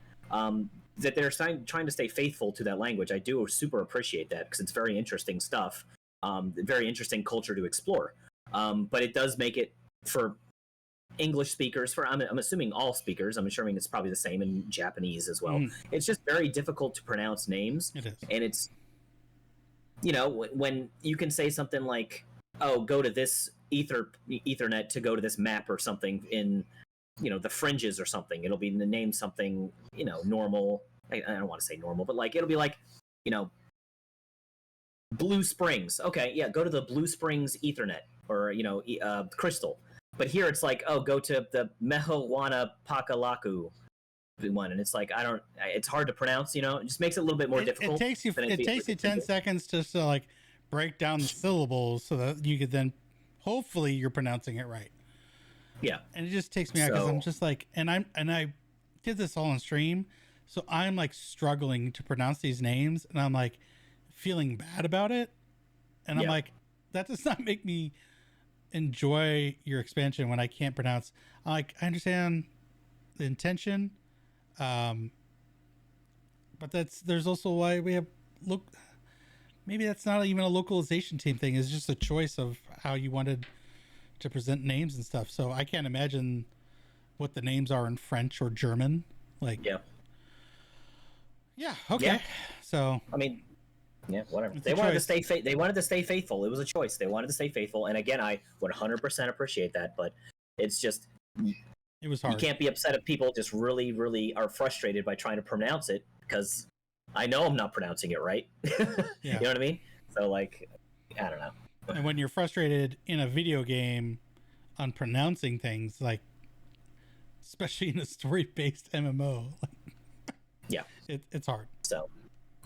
That they're trying to stay faithful to that language. I do super appreciate that, because it's very interesting stuff. Very interesting culture to explore. But it does make it, for English speakers, I'm assuming all speakers. I'm assuming it's probably the same in Japanese as well. Mm. It's just very difficult to pronounce names. It is. And it's, when you can say something like, oh, go to this Ethernet to go to this map or something in, the fringes or something. It'll be named something, normal. I don't want to say normal, but like, it'll be like, Blue Springs. Okay, yeah, go to the Blue Springs Ethernet or, Crystal. But here it's like, oh, go to the Mehowana Pakalaku one, and it's like it's hard to pronounce. It just makes it a little bit more difficult. It takes you 10 seconds just to like break down the syllables so that you could then hopefully you're pronouncing it right. Yeah, and it just takes me out because I'm just like, and I did this all on stream, so I'm like struggling to pronounce these names, and I'm like feeling bad about it, and I'm like, that does not make me enjoy your expansion when I can't pronounce. Like, I understand the intention, but there's also why we have maybe that's not even a localization team thing. It's just a choice of how you wanted to present names and stuff. So I can't imagine what the names are in French or German. Like, yeah, okay. Yeah. So I mean, yeah, whatever. They wanted to stay They wanted to stay faithful. It was a choice. They wanted to stay faithful, and again, I would 100% appreciate that. But it's just, it was hard. You can't be upset if people just really, really are frustrated by trying to pronounce it, because I know I'm not pronouncing it right. You know what I mean? So, like, I don't know. And when you're frustrated in a video game on pronouncing things, like, especially in a story-based MMO, it's hard. So.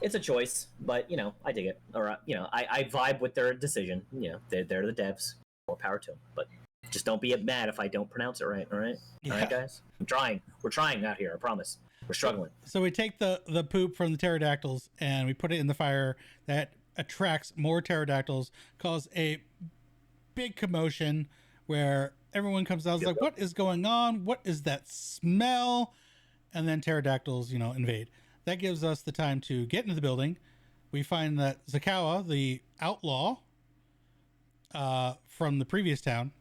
It's a choice, but I dig it. Or I vibe with their decision. They're the devs. More power to them. But just don't be mad if I don't pronounce it right. All right, all right, guys. I'm trying. We're trying out here. I promise. We're struggling. So we take the poop from the pterodactyls and we put it in the fire. That attracts more pterodactyls, cause a big commotion where everyone comes out. It's like, what is going on? What is that smell? And then pterodactyls, invade. That gives us the time to get into the building. We find that Zakawa, the outlaw from the previous town,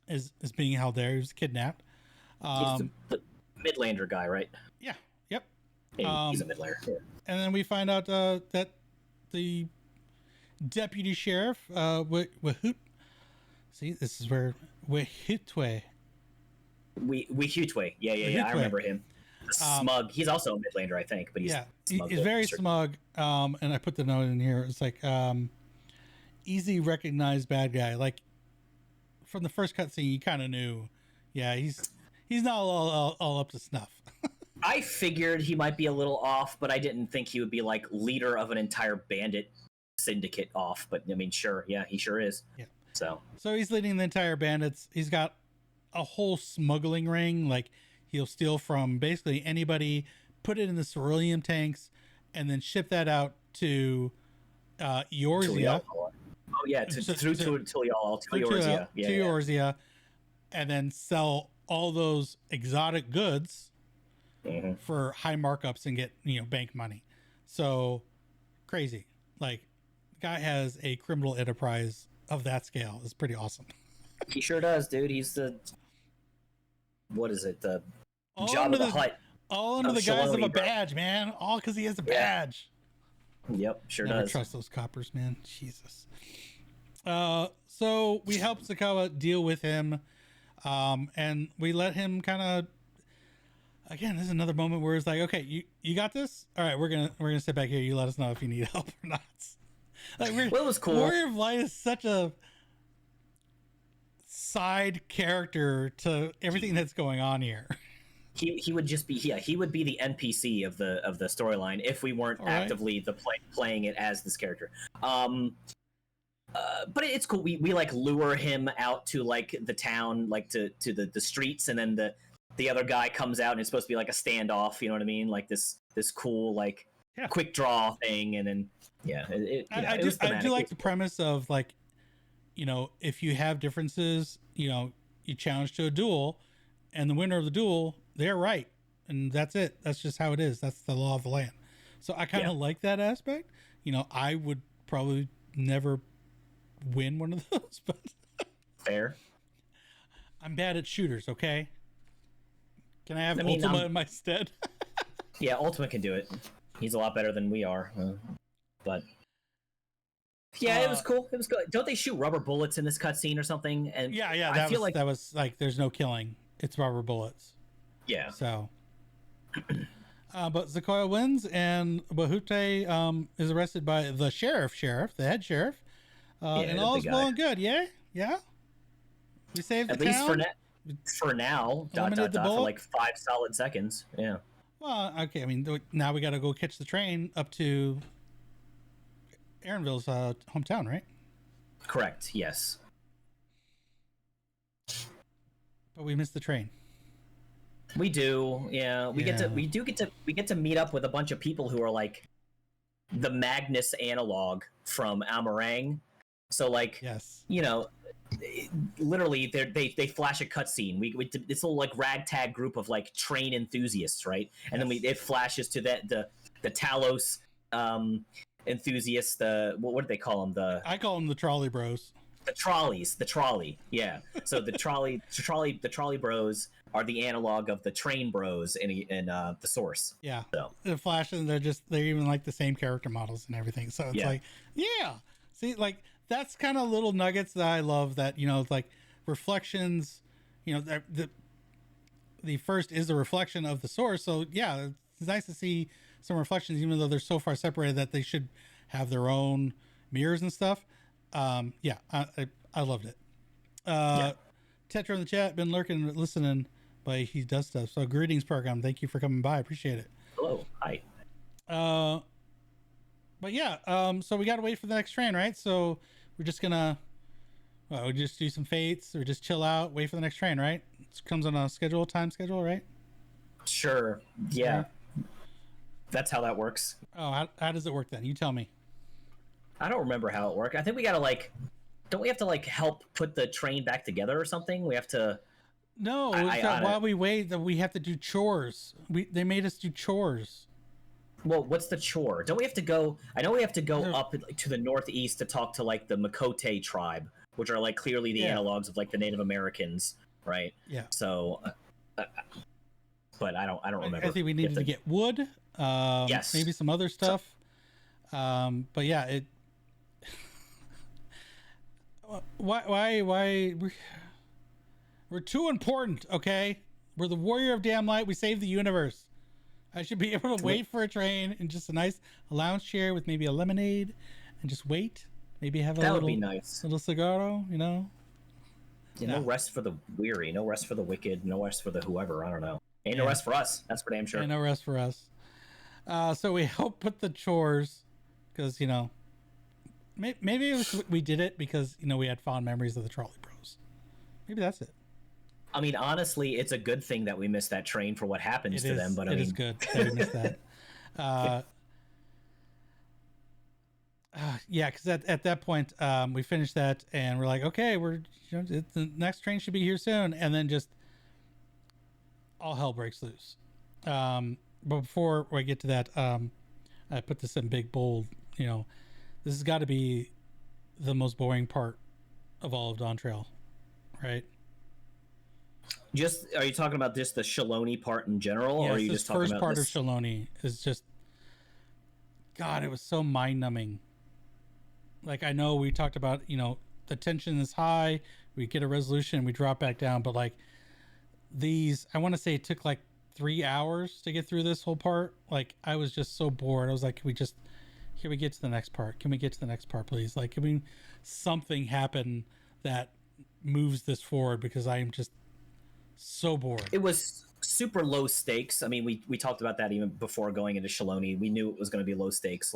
is being held there. He was kidnapped. He's the Midlander guy, right? Yeah. Yep. Yeah, he's a Midlander. Yeah. And then we find out that the deputy sheriff, Wahut. See, this is where Wahutwe. Wahutwe. Yeah. I remember him. Smug. He's also a Midlander, I think, but he's very smug. And I put the note in here. It's like easy recognized bad guy. Like from the first cutscene, you kind of knew. Yeah, he's not all up to snuff. I figured he might be a little off, but I didn't think he would be like leader of an entire bandit syndicate off. But I mean, sure, yeah, he sure is. Yeah. So he's leading the entire bandits. He's got a whole smuggling ring. Like, he'll steal from basically anybody, put it in the ceruleum tanks, and then ship that out to Eorzea. Oh yeah, to Eorzea. To Eorzea, and then sell all those exotic goods for high markups and get bank money. So crazy. Like, the guy has a criminal enterprise of that scale. It's pretty awesome. He sure does, dude. He's the, what is it? The Job of the Hutt. All under the guise of a badge, man. All because he has a badge. Yep, sure Never does. Trust those coppers, man. Jesus. So we help Zakawa deal with him, and we let him kind of. Again, this is another moment where it's like, okay, you got this. All right, we're gonna sit back here. You let us know if you need help or not. Like, it was cool. Warrior of Light is such a side character to everything that's going on here. He would just be he would be the NPC of the storyline if we weren't actively playing it as this character. But it's cool. We like lure him out to like the town, like to the streets, and then the other guy comes out and it's supposed to be like a standoff. You know what I mean? Like this cool like quick draw thing, and then I do like the premise of like, if you have differences, you challenge to a duel, and the winner of the duel, they're right, and that's it. That's just how it is. That's the law of the land. So I kind of like that aspect. I would probably never win one of those, but fair. I'm bad at shooters. Okay. Can I have Ultima in my stead? Yeah, Ultima can do it. He's a lot better than we are, but. Yeah, it was cool. It was good. Don't they shoot rubber bullets in this cutscene or something? And yeah, that was like there's no killing. It's rubber bullets. Yeah. So, but Sequoia wins, and Bahute is arrested by the the head sheriff, and all is well and good. Yeah. We saved the town. For now. For like 5 solid seconds. Yeah. Well, okay. I mean, now we got to go catch the train up to Aaronville's hometown, right? Correct. Yes. But we missed the train. We do. Yeah. We get to meet up with a bunch of people who are like the Magnus analog from Amarang. So like, yes, you know, literally they flash a cutscene. We this little like ragtag group of like train enthusiasts, right? And then it flashes to the Talos enthusiasts. What do they call them? I call them the trolley bros. The trolley. Yeah. So the trolley bros are the analog of the train bros in the Source. Yeah. So the Flash, and they're even like the same character models and everything. So it's like, yeah. See, like that's kind of little nuggets that I love. That it's like reflections. The first is a reflection of the Source. So yeah, it's nice to see some reflections, even though they're so far separated that they should have their own mirrors and stuff. I loved it. Tetra in the chat, been lurking, listening, but he does stuff. So greetings, program. Thank you for coming by. Appreciate it. Hello. Hi. But yeah, so we got to wait for the next train, right? So we're just gonna, we just do some fates or just chill out, wait for the next train, right? It comes on a time schedule, right? Sure. Yeah. That's how that works. Oh, how does it work then? You tell me. I don't remember how it worked. I think we gotta don't we have to help put the train back together or something? We have to. No, while we wait, that we have to do chores. They made us do chores. Well, what's the chore? Don't we have to go? I know we have to go up to the northeast to talk to the Makote tribe, which are clearly the analogs of the Native Americans, right? Yeah. So, but I don't remember. I think we needed to get wood. Yes. Maybe some other stuff. But yeah, it. Why we're too important, okay? We're the warrior of damn light. We save the universe. I should be able to wait for a train in just a nice lounge chair with maybe a lemonade and just wait. Maybe have that would be nice. Little cigarro, No rest for the weary, no rest for the wicked, no rest for the whoever. I don't know. Ain't no rest for us. That's for damn sure. Ain't no rest for us. So we help put the chores because maybe we did it because we had fond memories of the trolley bros. Maybe that's it. I mean, honestly, it's a good thing that we missed that train for what happens to them. But it is good that we missed that. Yeah, because at that point we finished that and we're like, okay, the next train should be here soon, and then just all hell breaks loose. But before I get to that, I put this in big bold. This has got to be the most boring part of all of Dawntrail, right? Are you talking about just the Shaaloani part in general, or are you just talking about the first part of Shaaloani? Is just, God, it was so mind numbing. I know we talked about, the tension is high, we get a resolution, we drop back down, but I want to say it took 3 hours to get through this whole part. I was just so bored. I was like, can we get to the next part? Can we get to the next part, please? Can something happen that moves this forward, because I am just so bored. It was super low stakes. I mean, we talked about that even before going into Shaaloani. We knew it was going to be low stakes,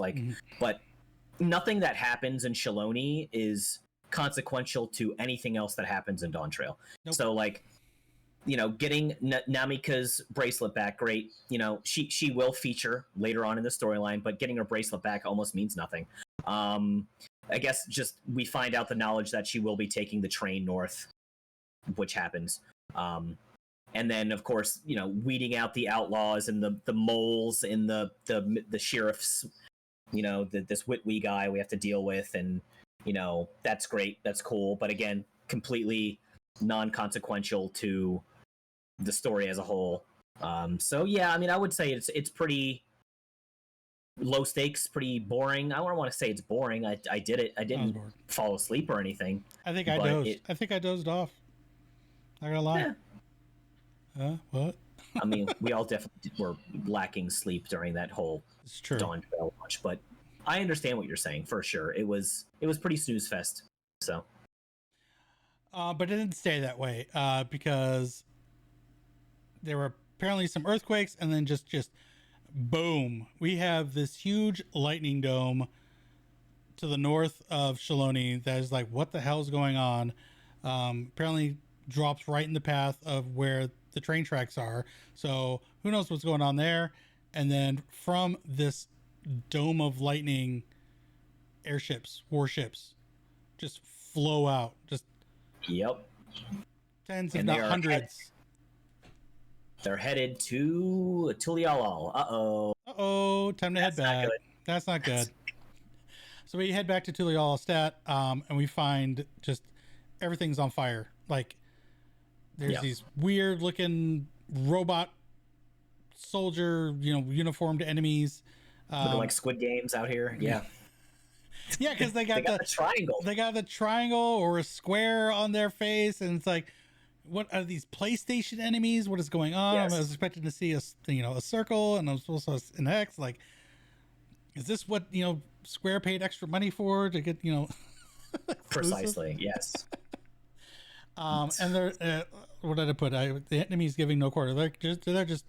but nothing that happens in Shaaloani is consequential to anything else that happens in Dawntrail. Nope. So getting Namika's bracelet back, great. She will feature later on in the storyline, but getting her bracelet back almost means nothing. I guess just we find out the knowledge that she will be taking the train north, which happens. And then of course, weeding out the outlaws and the moles and the sheriffs, this Whitwee guy we have to deal with, and that's great, that's cool, but again, completely non-consequential to the story as a whole. So yeah, I mean, I would say it's pretty low stakes, pretty boring. I don't want to say it's boring. I did it. I didn't fall asleep or anything. I think I dozed. I think I dozed off. Not gonna lie. What? I mean, we all definitely were lacking sleep during that whole Dawntrail launch, but I understand what you're saying for sure. It was pretty snooze fest. So, but it didn't stay that way because there were apparently some earthquakes, and then just boom, we have this huge lightning dome to the north of Shaaloani that is like, what the hell is going on? Apparently drops right in the path of where the train tracks are, so who knows what's going on there. And then from this dome of lightning, warships just flow out, just tens if not hundreds. They're headed to Tulialal. Time to head back. That's not good. So we head back to Tulialal Stat, and we find just everything's on fire. Like, there's these weird looking robot soldier, uniformed enemies. Looking like Squid Games out here. Yeah. Yeah, because they got the triangle. They got the triangle or a square on their face, and it's like, what are these PlayStation enemies? What is going on? Yes. I was expecting to see a circle, and I was supposed to an X. Like, is this what Square paid extra money for to get Precisely, yes. And they're what did I put? The enemies giving no quarter. They're just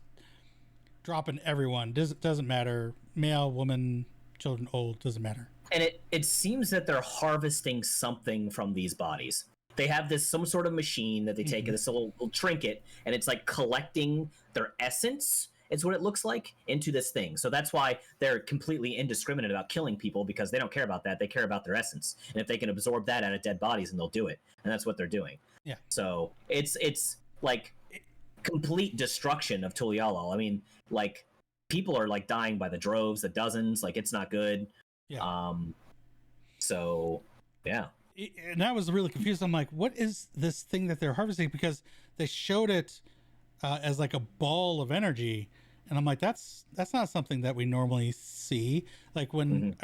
dropping everyone. Doesn't matter, male, woman, children, old, doesn't matter. And it seems that they're harvesting something from these bodies. They have some sort of machine that they take, this little trinket, and it's like collecting their essence, is what it looks like, into this thing. So that's why they're completely indiscriminate about killing people, because they don't care about that. They care about their essence. And if they can absorb that out of dead bodies, then they'll do it. And that's what they're doing. Yeah. So it's like complete destruction of Tulialal. I mean, like, people are like dying by the droves, the dozens. Like, it's not good. Yeah. So, yeah. And I was really confused. I'm like, what is this thing that they're harvesting? Because they showed it as like a ball of energy, and I'm like, that's not something that we normally see. Like, when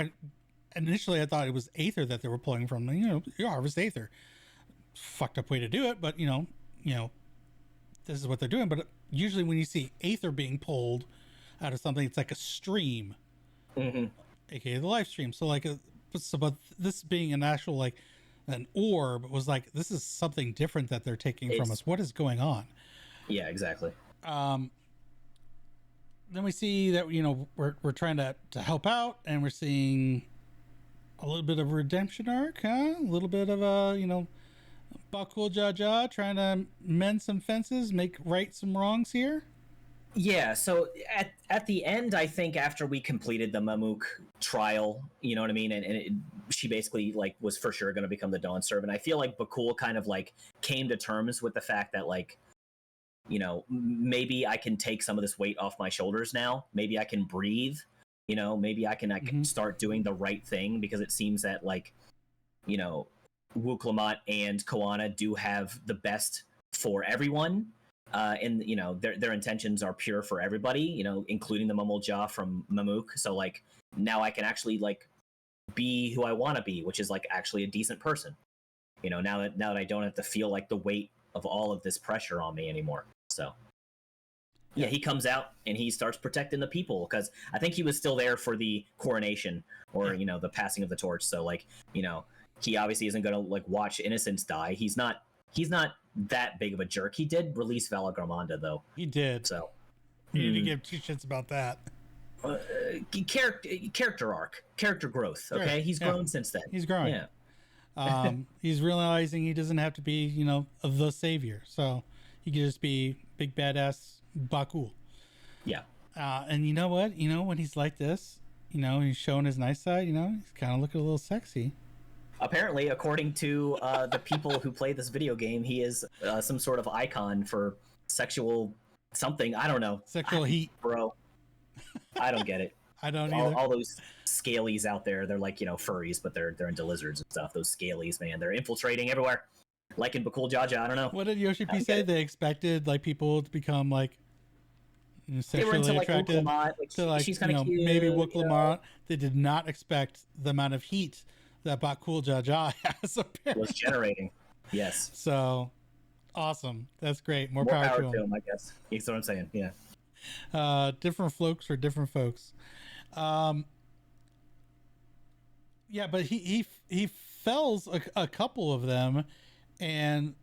initially I thought it was aether that they were pulling from. You harvest aether. Fucked up way to do it, but this is what they're doing. But usually when you see aether being pulled out of something, it's like a stream, aka the life stream. So like, but this being an actual like an orb was like, this is something different that they're taking from us. What is going on? Yeah, exactly. Then we see that we're trying to help out, and we're seeing a little bit of a redemption arc, huh? A little bit of a Bakul Jaja trying to mend some fences, make right some wrongs here. Yeah, so at the end, I think after we completed the Mamuk trial, you know what I mean, and she basically like was for sure going to become the Dawn Servant. I feel like Bakul kind of like came to terms with the fact that like, maybe I can take some of this weight off my shoulders now. Maybe I can breathe. Maybe I can start doing the right thing, because it seems that like, Wuklamat and Koana do have the best for everyone. And their intentions are pure for everybody, including the Mamulja from Mamuk. So like, now I can actually like be who I want to be, which is like actually a decent person. Now that I don't have to feel like the weight of all of this pressure on me anymore. So yeah, he comes out and he starts protecting the people, because I think he was still there for the coronation or the passing of the torch. So like, he obviously isn't going to like watch innocents die. He's not that big of a jerk. He did release Valagramanda, though. He did. So he didn't give two shits about that. Character arc, character growth. Okay, right. He's grown since then. He's growing. Yeah. He's realizing he doesn't have to be, the savior. So he can just be big badass Bakul. Yeah. And you know what? When he's like this, he's showing his nice side. He's kind of looking a little sexy. Apparently, according to the people who play this video game, he is some sort of icon for sexual something. I don't know. Sexual heat. Bro. I don't get it. I don't either. All those scalies out there, they're like, furries, but they're into lizards and stuff. Those scalies, man, they're infiltrating everywhere. like in Bakul Jaja, I don't know. What did Yoshi P say? They expected like people to become like They were into sexually like attracted Wooklamot, to like she's kind of cute. maybe Wooklamot. They did not expect the amount of heat that Bakul Jaja has apparently. Was generating. Yes. So awesome. That's great. More power to him. I guess. That's what I'm saying. Yeah. Different folks for different folks. Yeah, but he fells a couple of them, and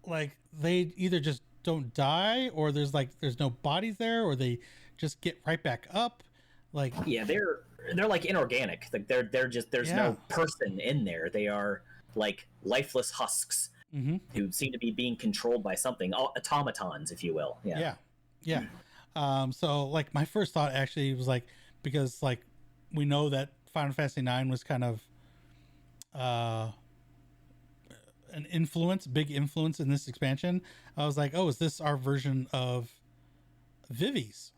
like they either just don't die, or there's no bodies there, or they just get right back up. Like, yeah, they're like inorganic. Like they're just, there's no person in there. They are like lifeless husks who seem to be being controlled by something, automatons, if you will. Yeah. So like my first thought actually was like, because like we know that Final Fantasy IX was kind of an big influence in this expansion. I was like, oh, is this our version of Vivi's?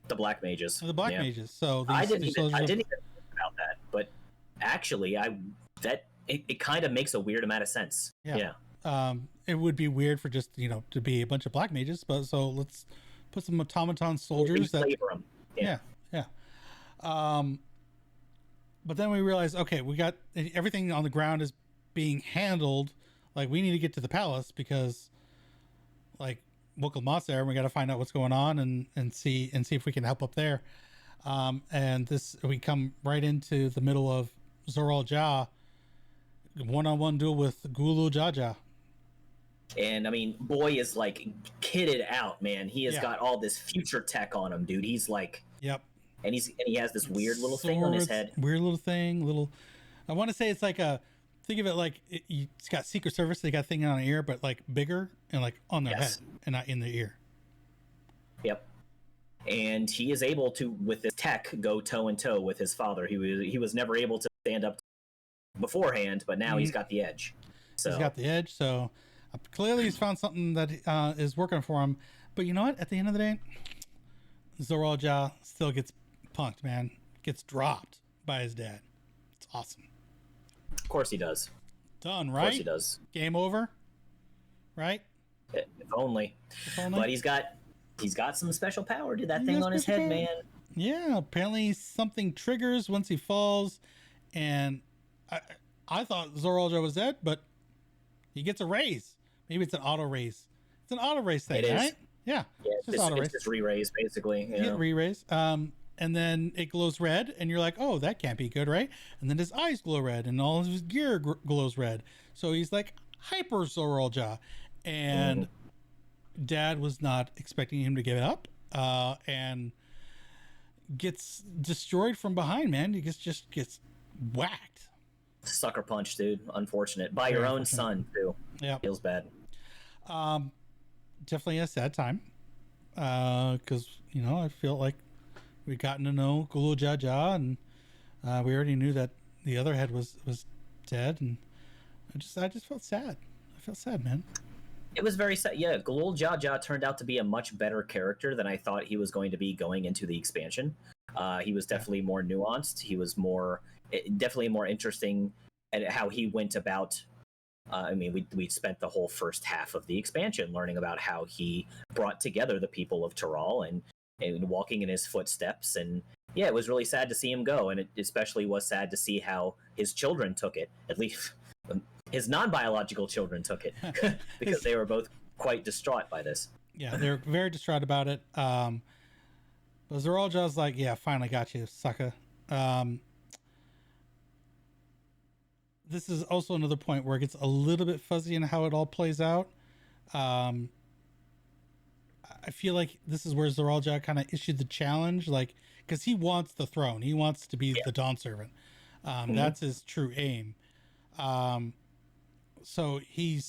The Black Mages. The Black Mages. So I didn't even think about that, but actually, it kind of makes a weird amount of sense. Yeah. It would be weird for just to be a bunch of Black Mages, but so let's put some automaton soldiers that. Them. Yeah. But then we realized, okay, we got everything on the ground is being handled. Like we need to get to the palace because, like, Wooklamot's there, and we got to find out what's going on and see if we can help up there. And we come right into the middle of Zoral Ja, one-on-one duel with Gulu Jaja. And I mean, boy is like kitted out, man. He has got all this future tech on him, dude. He's like, yep. And he has this weird little thing on his head. Weird little thing, I want to say it's like think of it like it's got Secret Service. They got a thing on their ear, but like bigger and like on their head and not in their ear. Yep. And he is able to, with this tech, go toe and toe with his father. He was never able to stand up beforehand, but now he's got the edge. So he's got the edge. So clearly he's found something that is working for him. But you know what? At the end of the day, Zoral Ja still gets punked, man. Gets dropped by his dad. It's awesome. Of course he does. Done, right? Of course he does. Game over, right? If only. But he's got some special power, dude. That thing on his head, man. Yeah, apparently something triggers once he falls, and I thought Zoral Ja was dead, but he gets a raise. Maybe it's an auto raise. It's an auto raise thing, right? Yeah. It's just re-raise, basically. You know? Re-raise. And then it glows red, and you're like, oh, that can't be good, right? And then his eyes glow red, and all of his gear glows red. So he's like hyper Zoral Ja. And Dad was not expecting him to give it up, and gets destroyed from behind, man. He just gets whacked. Sucker punch, dude. Unfortunate. By your own son, too. Yeah. Feels bad. Definitely a sad time. Because, I feel like we'd gotten to know Gulu Jaja, and we already knew that the other head was dead, and I just felt sad. I felt sad, man. It was very sad. Yeah, Gulu Jaja turned out to be a much better character than I thought he was going to be going into the expansion. He was definitely more nuanced. He was definitely more interesting at how he went about. I mean, we spent the whole first half of the expansion learning about how he brought together the people of Tural and walking in his footsteps. And yeah, it was really sad to see him go. And it especially was sad to see how his children took it. At least his non-biological children took it because they were both quite distraught by this. Yeah, they're very distraught about it. But Zoral Ja's like, yeah, finally got you, sucker. This is also another point where it gets a little bit fuzzy in how it all plays out. I feel like this is where Zoral Ja kind of issued the challenge, like, because he wants the throne. He wants to be the Dawn Servant. That's his true aim. So he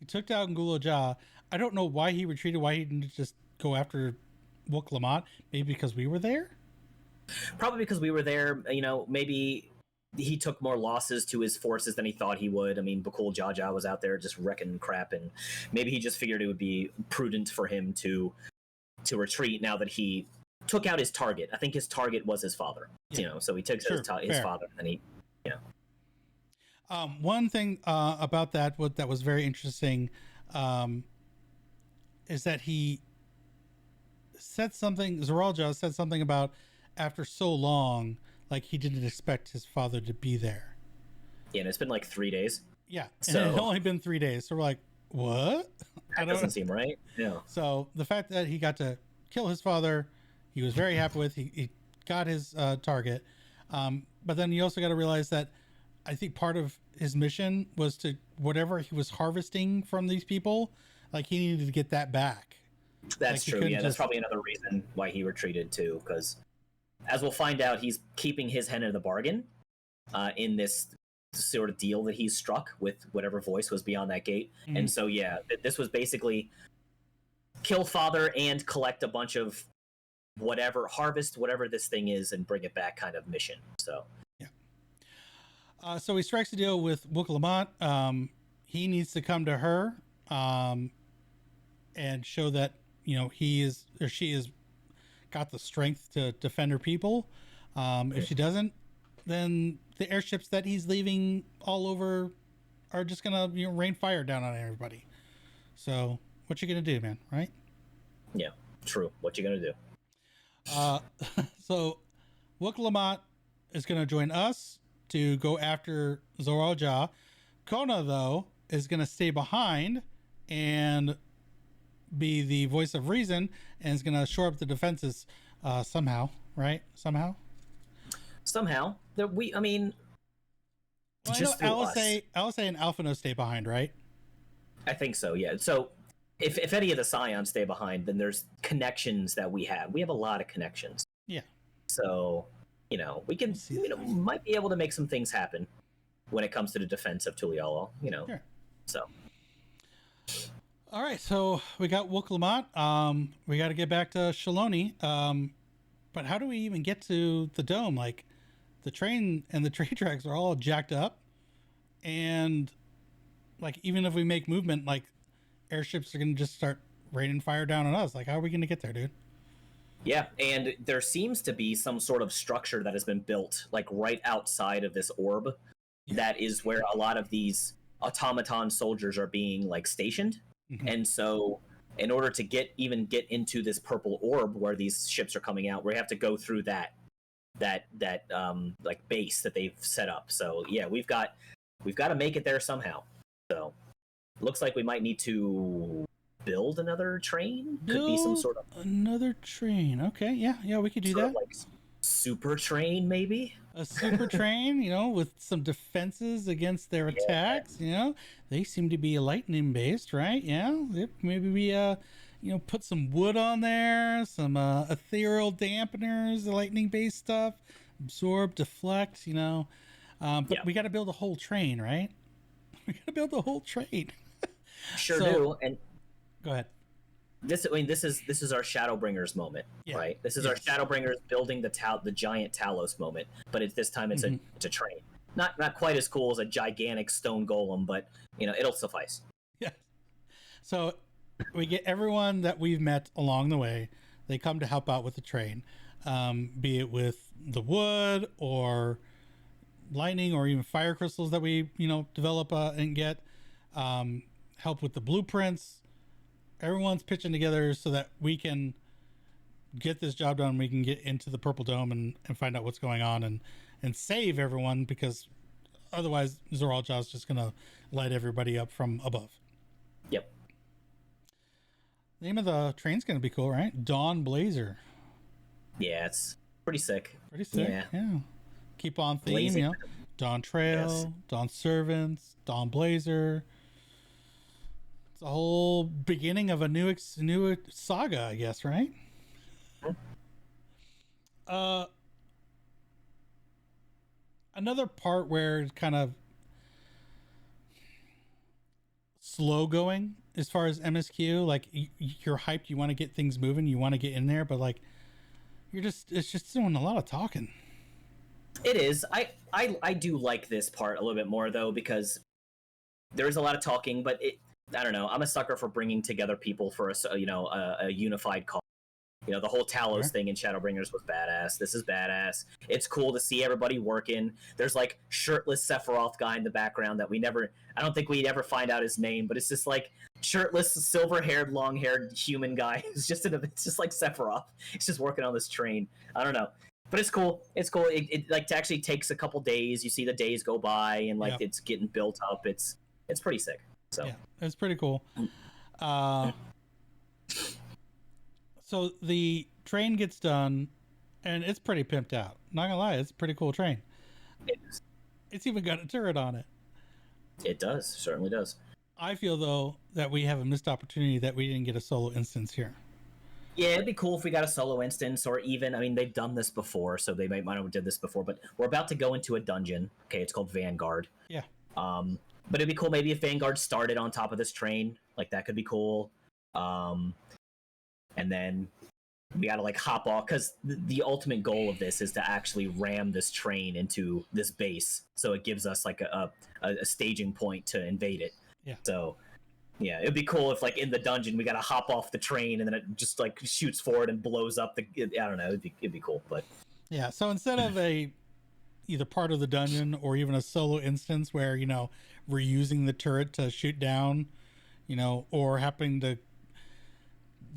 took down Gulu Ja. I don't know why he retreated, why he didn't just go after Wooklamot. Maybe because we were there? Probably because we were there. Maybe he took more losses to his forces than he thought he would. I mean, Bakul Jaja was out there just wrecking crap, and maybe he just figured it would be prudent for him to retreat now that he took out his target. I think his target was his father. So he took his father, and he. One thing about that, what that was very interesting, um, is that he said something. Zoralja said something about after so long, like he didn't expect his father to be there. Yeah, and it's been like 3 days. Yeah, So and it had only been 3 days. So we're like, what? that doesn't seem right. Yeah. So the fact that he got to kill his father, he was very happy with. He got his target, but then you also got to realize that I think part of his mission was to whatever he was harvesting from these people, like he needed to get that back. That's true. Yeah, that's probably another reason why he retreated too, because as we'll find out, he's keeping his hand in the bargain in this sort of deal that he's struck with whatever voice was beyond that gate. Mm-hmm. And so, yeah, this was basically kill father and collect a bunch of whatever, harvest whatever this thing is and bring it back kind of mission. So, yeah. So he strikes a deal with Wukalamat. He needs to come to her and show that, you know, he is or she is got the strength to defend her people. If she doesn't, then the airships that he's leaving all over are just gonna, you know, rain fire down on everybody. So what you gonna do, man? Right? Yeah, true. What you gonna do? So Wukalamat is gonna join us to go after Zoralja. Kona, though, is gonna stay behind and be the voice of reason and is gonna shore up the defenses somehow, right? Somehow that I mean, well, just Alisei and Alphino stay behind, right? I think so, yeah. So if any of the Scions stay behind, then there's connections that we have. We have a lot of connections. Yeah. So, you know, we can, you know, might be able to make some things happen when it comes to the defense of Tuliala, you know. Sure. So. All right, so we got Wukalamat. We got to get back to Shaaloani. But how do we even get to the dome? Like, the train and the train tracks are all jacked up, and like even if we make movement, like airships are gonna just start raining fire down on us. Like, how are we gonna get there, dude? Yeah, and there seems to be some sort of structure that has been built, like right outside of this orb. Yeah. That is where a lot of these automaton soldiers are being like stationed. Mm-hmm. And so in order to get into this purple orb where these ships are coming out, we have to go through that like base that they've set up. So yeah, we've got to make it there somehow. So looks like we might need to build another train. Could be some sort of another train. Okay, yeah, we could do that. Like super train, maybe a super train, you know, with some defenses against their attacks. You know, they seem to be lightning based, right? Yeah, maybe we you know, put some wood on there, some ethereal dampeners, the lightning based stuff, absorb, deflect, you know. But we got to build a whole train, right? We got to build a whole train. Sure do. And go ahead. This is our Shadowbringers moment, right? This is our Shadowbringers building the giant Talos moment, but this time it's a train. Not quite as cool as a gigantic stone golem, but you know, it'll suffice. Yeah. So we get everyone that we've met along the way. They come to help out with the train, be it with the wood or lightning or even fire crystals that we, you know, develop and get, help with the blueprints. Everyone's pitching together so that we can get this job done. We can get into the Purple Dome and find out what's going on and save everyone, because otherwise Zoralja's just going to light everybody up from above. Yep. Name of the train's going to be cool, right? Dawn Blazer. Yeah, it's pretty sick. Yeah. Keep on theme, blazing. You know. Dawntrail, Dawn Servants, Dawn Blazer. It's a whole beginning of a new saga, I guess, right? Another part where it's kind of slow going as far as MSQ, like you're hyped, you want to get things moving, you want to get in there, but like it's just doing a lot of talking. It is. I do like this part a little bit more though, because there is a lot of talking, but I don't know. I'm a sucker for bringing together people for a unified cause. The whole Talos thing in Shadowbringers was badass. This is badass. It's cool to see everybody working. There's like shirtless Sephiroth guy in the background that I don't think we'd ever find out his name, but it's just like shirtless, silver-haired, long-haired human guy. It's just like Sephiroth. He's just working on this train. I don't know. But it's cool. It's cool. It like actually takes a couple days. You see the days go by and like it's getting built up. It's pretty sick. So yeah, it's pretty cool. So the train gets done, and it's pretty pimped out. Not gonna lie, it's a pretty cool train. It is. It's even got a turret on it. It does. Certainly does. I feel though that we have a missed opportunity that we didn't get a solo instance here. Yeah, it'd be cool if we got a solo instance, or even, I mean, they've done this before, so they might have did this before, but we're about to go into a dungeon. Okay, it's called Vanguard. Yeah. But it'd be cool maybe if Vanguard started on top of this train. Like, that could be cool. And then we gotta, like, hop off, because the ultimate goal of this is to actually ram this train into this base, so it gives us, like, a staging point to invade it. Yeah. So... yeah, it'd be cool if, like, in the dungeon, we gotta hop off the train and then it just, like, shoots forward and blows up I don't know, it'd be cool, but... yeah, so instead of either part of the dungeon or even a solo instance where, we're using the turret to shoot down, or happening to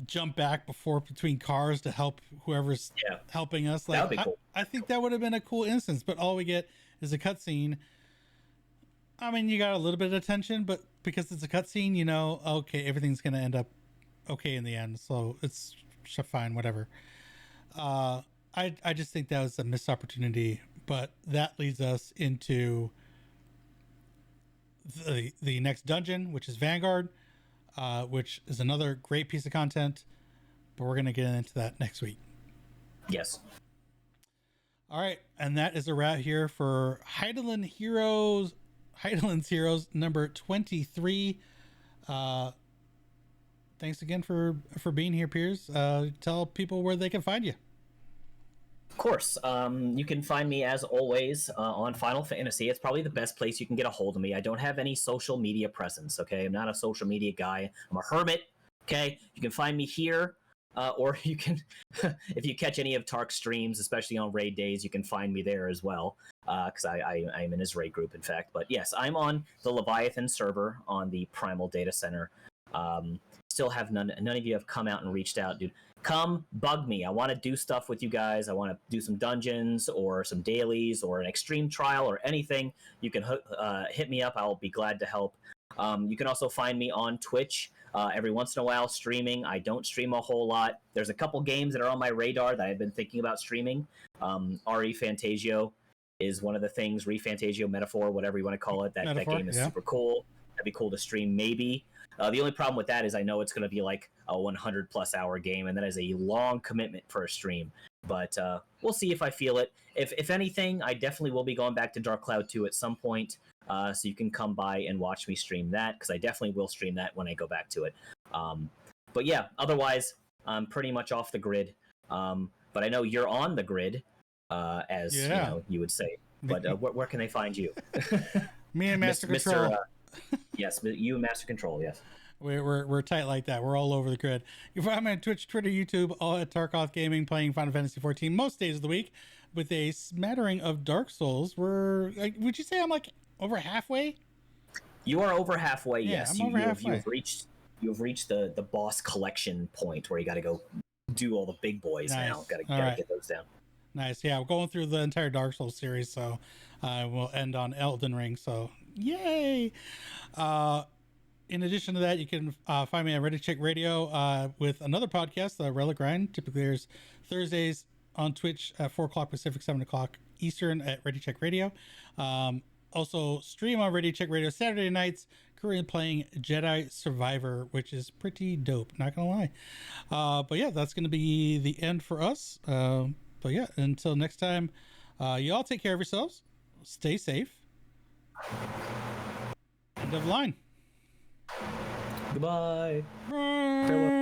jump back between cars to help whoever's helping us. Like, that would be cool. I think that would have been a cool instance, but all we get is a cutscene. I mean, you got a little bit of attention, but because it's a cutscene, okay, everything's going to end up okay in the end. So it's fine, whatever. I just think that was a missed opportunity, but that leads us into the next dungeon, which is Vanguard, which is another great piece of content, but we're going to get into that next week. Yes. All right. And that is a wrap here for Hydaelyn's Heroes number 23. Thanks again for being here, Piers. Tell people where they can find you. Of course. You can find me, as always, on Final Fantasy. It's probably the best place you can get a hold of me. I don't have any social media presence, okay? I'm not a social media guy. I'm a hermit, okay? You can find me here, or you can, if you catch any of Tark's streams, especially on raid days, you can find me there as well. Because I'm in his raid group, in fact. But yes, I'm on the Leviathan server on the Primal Data Center. Still have none of you have come out and reached out, dude. Come bug me. I want to do stuff with you guys. I want to do some dungeons or some dailies or an extreme trial or anything. You can hit me up. I'll be glad to help. You can also find me on Twitch every once in a while streaming. I don't stream a whole lot. There's a couple games that are on my radar that I've been thinking about streaming. RE Fantasio is one of the things. Refantasio, Metaphor, whatever you want to call it. That game is super cool. That'd be cool to stream, maybe. The only problem with that is I know it's going to be like a 100-plus hour game, and that is a long commitment for a stream. But we'll see if I feel it. If anything, I definitely will be going back to Dark Cloud 2 at some point, so you can come by and watch me stream that, because I definitely will stream that when I go back to it. But yeah, otherwise, I'm pretty much off the grid. But I know you're on the grid. As you would say, but where can they find you? Me and Master Control. Yes, you and Master Control. Yes, we're tight like that. We're all over the grid. You can find me on Twitch, Twitter, YouTube, all at Tarkoth Gaming, playing Final Fantasy 14 most days of the week with a smattering of Dark Souls. Would you say I'm like over halfway? You are over halfway. Yeah, yes, I'm over halfway. You've reached the boss collection point where you got to go do all the big boys now. Got to get those down. Nice. Yeah, we're going through the entire Dark Souls series, so we'll end on Elden Ring. So, yay! In addition to that, you can find me at Ready Check Raideo with another podcast, The Relic Grind. Typically, there's Thursdays on Twitch at 4 o'clock Pacific, 7 o'clock Eastern at Ready Check Raideo. Also, stream on Ready Check Raideo Saturday nights, currently playing Jedi Survivor, which is pretty dope, not gonna lie. But yeah, that's gonna be the end for us. But yeah, until next time, you all take care of yourselves. Stay safe. End of line. Goodbye. Bye.